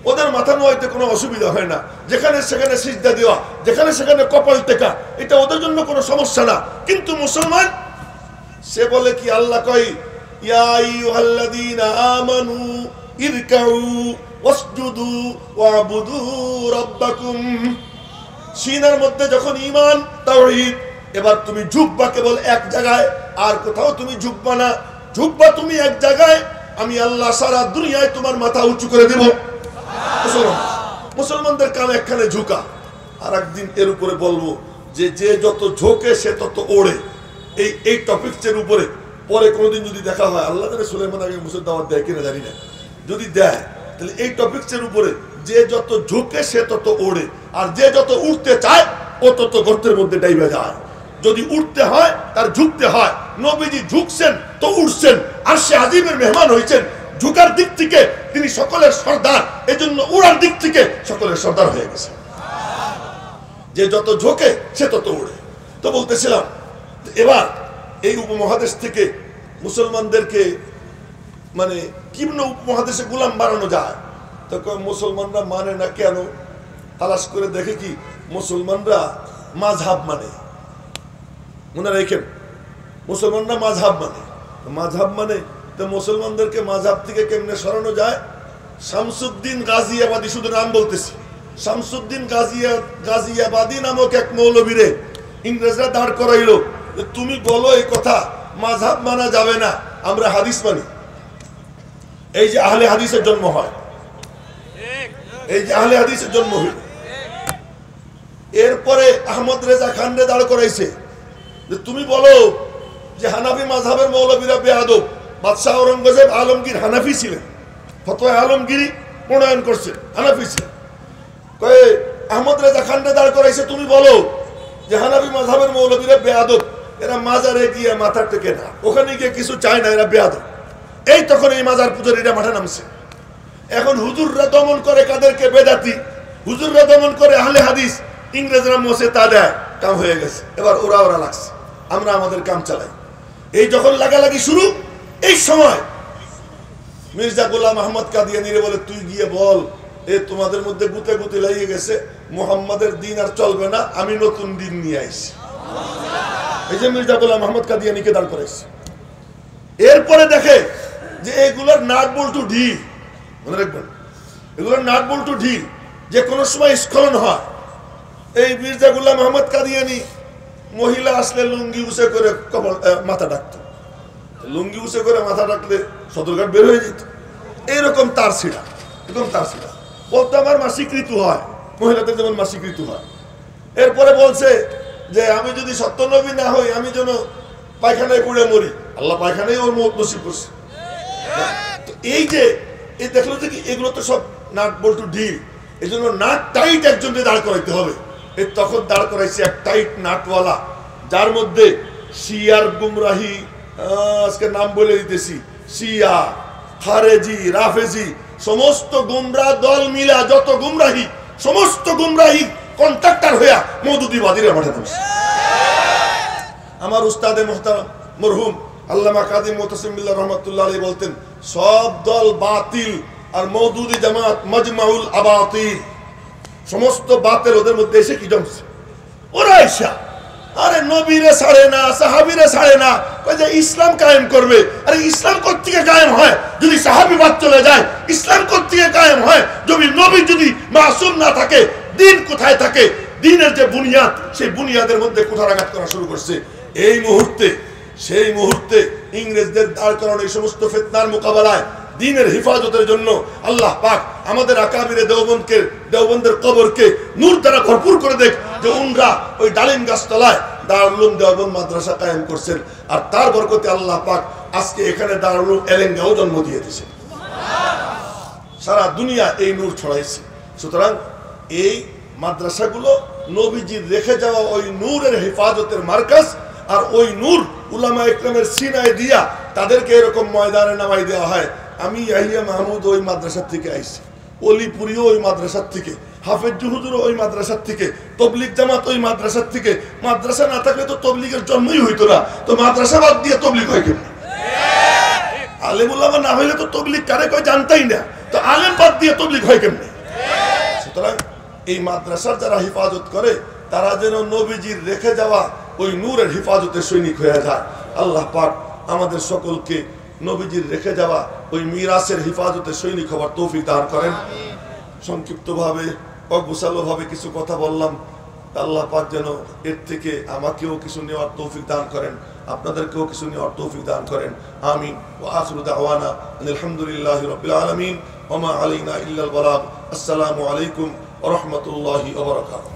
ওদের মাথা নোয়াইতে কোনো অসুবিধা হয় না, যেখানে সেখানে সিজদা দেওয়া, যেখানে সেখানে কপাল টেকা, এটা ওদের জন্য কোনো সমস্যা না। কিন্তু মুসলমান সে বলে কি, আল্লাহ কয় ইয়া আইয়ুহাল্লাযীনা আমানু ইরকাউ ওয়াসজুদু ওয়াবুদু রাব্বাকুম। সিনার মধ্যে যখন ঈমান তাওহীদ, এবার তুমি ঝুঁকবা কেবল এক জায়গায়, আর কোথাও তুমি ঝুঁকবা না। ঝুঁকবা তুমি এক জায়গায়, আমি আল্লাহ সারা দুনিয়ায় তোমার মাথা উঁচু করে দেব। মুসলমানদের কাম একখানে ঝুঁকা। আর একদিন এর উপরে বলবো যে যে যত ঝোঁকে সে তত ওড়ে, এই টপিকসের উপরে পরে কোনোদিন যদি দেখা হয়, আল্লাহ জানে সুলাইমান আগে মুসলিম দাওয়াত দেয় কিনা জানি না, যদি দেয় তাহলে এই টপিকসের উপরে যে যত ঝোঁকে সে তত ওড়ে, আর যে যত উঠতে চায় ও তত গর্তের মধ্যে ডাইবে যায়। যদি উঠতে হয় তার ঝুঁকতে হয়। নবীজি ঝুঁকছেন তো উঠছেন, আর সে আজিমের মেহমান হয়েছেন। ঝুঁকার দিক থেকে তিনি সকলের সর্দার, এজন্য উড়ার দিক থেকে সকলের সর্দার হয়ে গেছে। যে যত ঝোঁকে সে তত উড়ে। তো বলতেছিলাম, এবার এই উপমহাদেশ থেকে মুসলমানদেরকে মানে কিভাবে উপমহাদেশে গোলাম বানানো যায়, তো মুসলমানরা মানে না কেন? তালাশ করে দেখে কি মুসলমানরা মাযহাব মানে, মনে রাখেন মুসলমানরা মাযহাব মানে, তো মুসলমানদেরকে মাযহাব থেকে কেমনে সরানো যায়? শামসুদ্দিন গাজিয়াবাদী, শুধু নাম বলতেছি, শামসুদ্দিন গাজিয়াবাদী নামক এক মৌলবীরে ইংরেজরা দাঁড় করাইলো, তুমি বলো এই কথা মাযহাব মানা যাবে না, আমরা হাদিস মানি। এই যে আহলে হাদিসের জন্ম হয়, এই যে আহলে হাদিসের জন্ম হইল। এরপরে আহমদ রেজা খানরে দাঁড় করাইছে যে তুমি বলো যে হানাফি মাযহাবের মৌলবীরা বেয়াদব। বাদশাহ ঔরঙ্গজেব আলমগীর হানাফি ছিলেন, ফতোয়া আলমগীরি প্রণয়ন করছেন, হানাফি ছিলেন। কয়ে আহমদ রেজা খানরে দাঁড় করাইছে, তুমি বলো যে হানাফি মাযহাবের মৌলবীরা বেয়াদব, এরা মাজারে গিয়ে মাথা টেকে না, ওখানে গিয়ে কিছু চায় না, এরা বেয়াদব। এই তখন এই মাজার পূজারীরা মাঠে নামছে। এখন হুজুররা দমন করে কাদেরকে? বেদাতি। হুজুররা দমন করে আহলে হাদিস, ইংরেজরা মোসে তা দেয়, কাম হয়ে গেছে। এবার ওরা লাগছে, আমরা আমাদের কাম চালাই। এই যখন লাগালাগি শুরু, এই সময় মির্জা গোলাম আহমদ কাদিয়ানীরে বলে, তুই গিয়ে বল এ তোমাদের মধ্যে গুতে লাগিয়ে গেছে, মুহাম্মাদের দিন আর চলবে না, আমি নতুন দিন নিয়ে আইছি। এই যে মির্জা গোলাম আহমদ কাদিয়ানীকে দাঁড় করাইছে। এরপরে দেখে যে এগুলোর নাট বল্টু ঢিল, মনে রাখবেন এগুলোর নাট বল্টু ঢিল, যে কোনো সময় স্খলন হয়। এই মির্জা গোলাম আহমদ কাদিয়ানী মহিলা আসলে লুঙ্গি উঁচে করে মাথা ডাকতো, লুঙ্গি উঁচে করে মাথা ডাকলে সদরঘাট বের হয়ে যেত। এইরকম তার ছিঁড়া, একদম তার ছিঁড়া। বলতো আমার মাসিক ঋতু হয়, মহিলাদের যেমন মাসিক ঋতু হয়। এরপরে বলছে যে আমি যদি সত্য নবী না হই, আমি যেন পায়খানায় পড়ে মরি, আল্লাহ পায়খানায় ওর মত নসিব করছে। তো এই যে এই দেখলো যে এগুলো তো সব নাট বল্টু ঢিল, এই জন্য নাট টাইট একজনকে দাঁড় করাইতে হবে। এই তখন দাঁড় করাইছে এক টাইট নাটওয়ালা, যার মধ্যে শিয়ার গুমরাহি, আজকে নাম বলে দিতেছি, শিয়া, খারেজি, রাফেজি, সমস্ত গুমরাহ দল মিলা যত গুমরাহি, সমস্ত গুমরাহি কন্ট্রাক্টর হইয়া মওদুদিবাদীরা মাঠে নামছে। আমার উস্তাদে মুহতারাম মরহুম আল্লামা কাজী মুতাসিম বিল্লাহ রাহমাতুল্লাহ আলাইহি বলতেন, সব দল বাতিল আর মওদুদি জামাত মাজমাউল আবাতিল, সমস্ত বাতিল ওদের মধ্যে এসে কি জমছে, ওরা আইসা আরে নবীরে ছাড়ে না, সাহাবীরে ছাড়ে না, কয় যে ইসলাম কায়েম করবে। আরে ইসলাম কোত্থেকে কায়েম হয় যদি সাহাবীবাদ চলে যায়? ইসলাম কোত্থেকে কায়েম হয় যদি নবী যদি মাসুম না থাকে? দিন কোথায় থাকে? দিনের যে বুনিয়াদ, সেই বুনিয়াদের মধ্যে কুঠারাঘাত করা শুরু করছে। এই মুহূর্তে, সেই মুহূর্তে ইংরেজদের দাঁড় করানো এই সমস্ত ফিতনার মোকাবেলায় দ্বীনের হিফাজতের জন্য আল্লাহ পাক আমাদের আকাবিরে দেওবন্দকে, দেওবন্দের কবরকে নূর দ্বারা ভরপুর করে দেখ, যে উনরা ওই ডালিম গাছতলায় দারুল উলুম দেওবন্দ মাদ্রাসা কায়েম করছেন। আর তার বরকতে আল্লাহ পাক আজকে এখানে দারুল উলুম এলেঙ্গাও জন্ম দিয়ে দিয়েছে, সারা দুনিয়া এই নূর ছড়াইছে। সুতরাং এই মাদ্রাসাগুলো নবীজির রেখে যাওয়া ওই নূরের হেফাজতের মার্কাজ, আর ওই নূর উলামা ইকরামের সিনায় দিয়া তাদেরকে এরকম ময়দানে নামাই দেওয়া হয়। আমি ইয়াহিয়া মাহমুদ ওই মাদ্রাসার থেকে আইছি, অলিপুরিও ওই মাদ্রাসার থেকে, হাফেজ হুজুরও ওই মাদ্রাসার থেকে, তবলিগ জামাত ওই মাদ্রাসার থেকে। মাদ্রাসা না থাকলে তো তবলিগের জন্মই হইতো না, তো মাদ্রাসা বাদ দিয়ে তবলিগ হয় কেমন? আলেম উলামা না হইলে তো তবলিগ কারে কয় জানতাই না, তো আলেম বাদ দিয়ে তবলিগ হয় কেমনে? সুতরাং এই মাদ্রাসার যারা হিফাজত করে তারা যেন নবীজির রেখে যাওয়া ওই নূরের হিফাজতের সৈনিক হয়ে যায়। আল্লাহ পাক আমাদের সকলকে নবীজির রেখে যাওয়া ওই মিরাসের হিফাজতের সৈনিক হবার তৌফিক দান করেন। সংক্ষিপ্তভাবে অগুছালোভাবে কিছু কথা বললাম, আল্লাহ পাক যেন এর থেকে আমাকেও কিছু নেওয়ার তৌফিক দান করেন, আপনাদেরকেও কিছু নেওয়ার তৌফিক দান করেন। আমিন। ওয়া আখিরু দাওয়ানা আলহামদুলিল্লাহি রাব্বিল আলামিন ওয়া মা আলাইনা ইল্লাল বালাগ। আসসালামু আলাইকুম ওয়া রাহমাতুল্লাহি ওয়া বারাকাতুহু।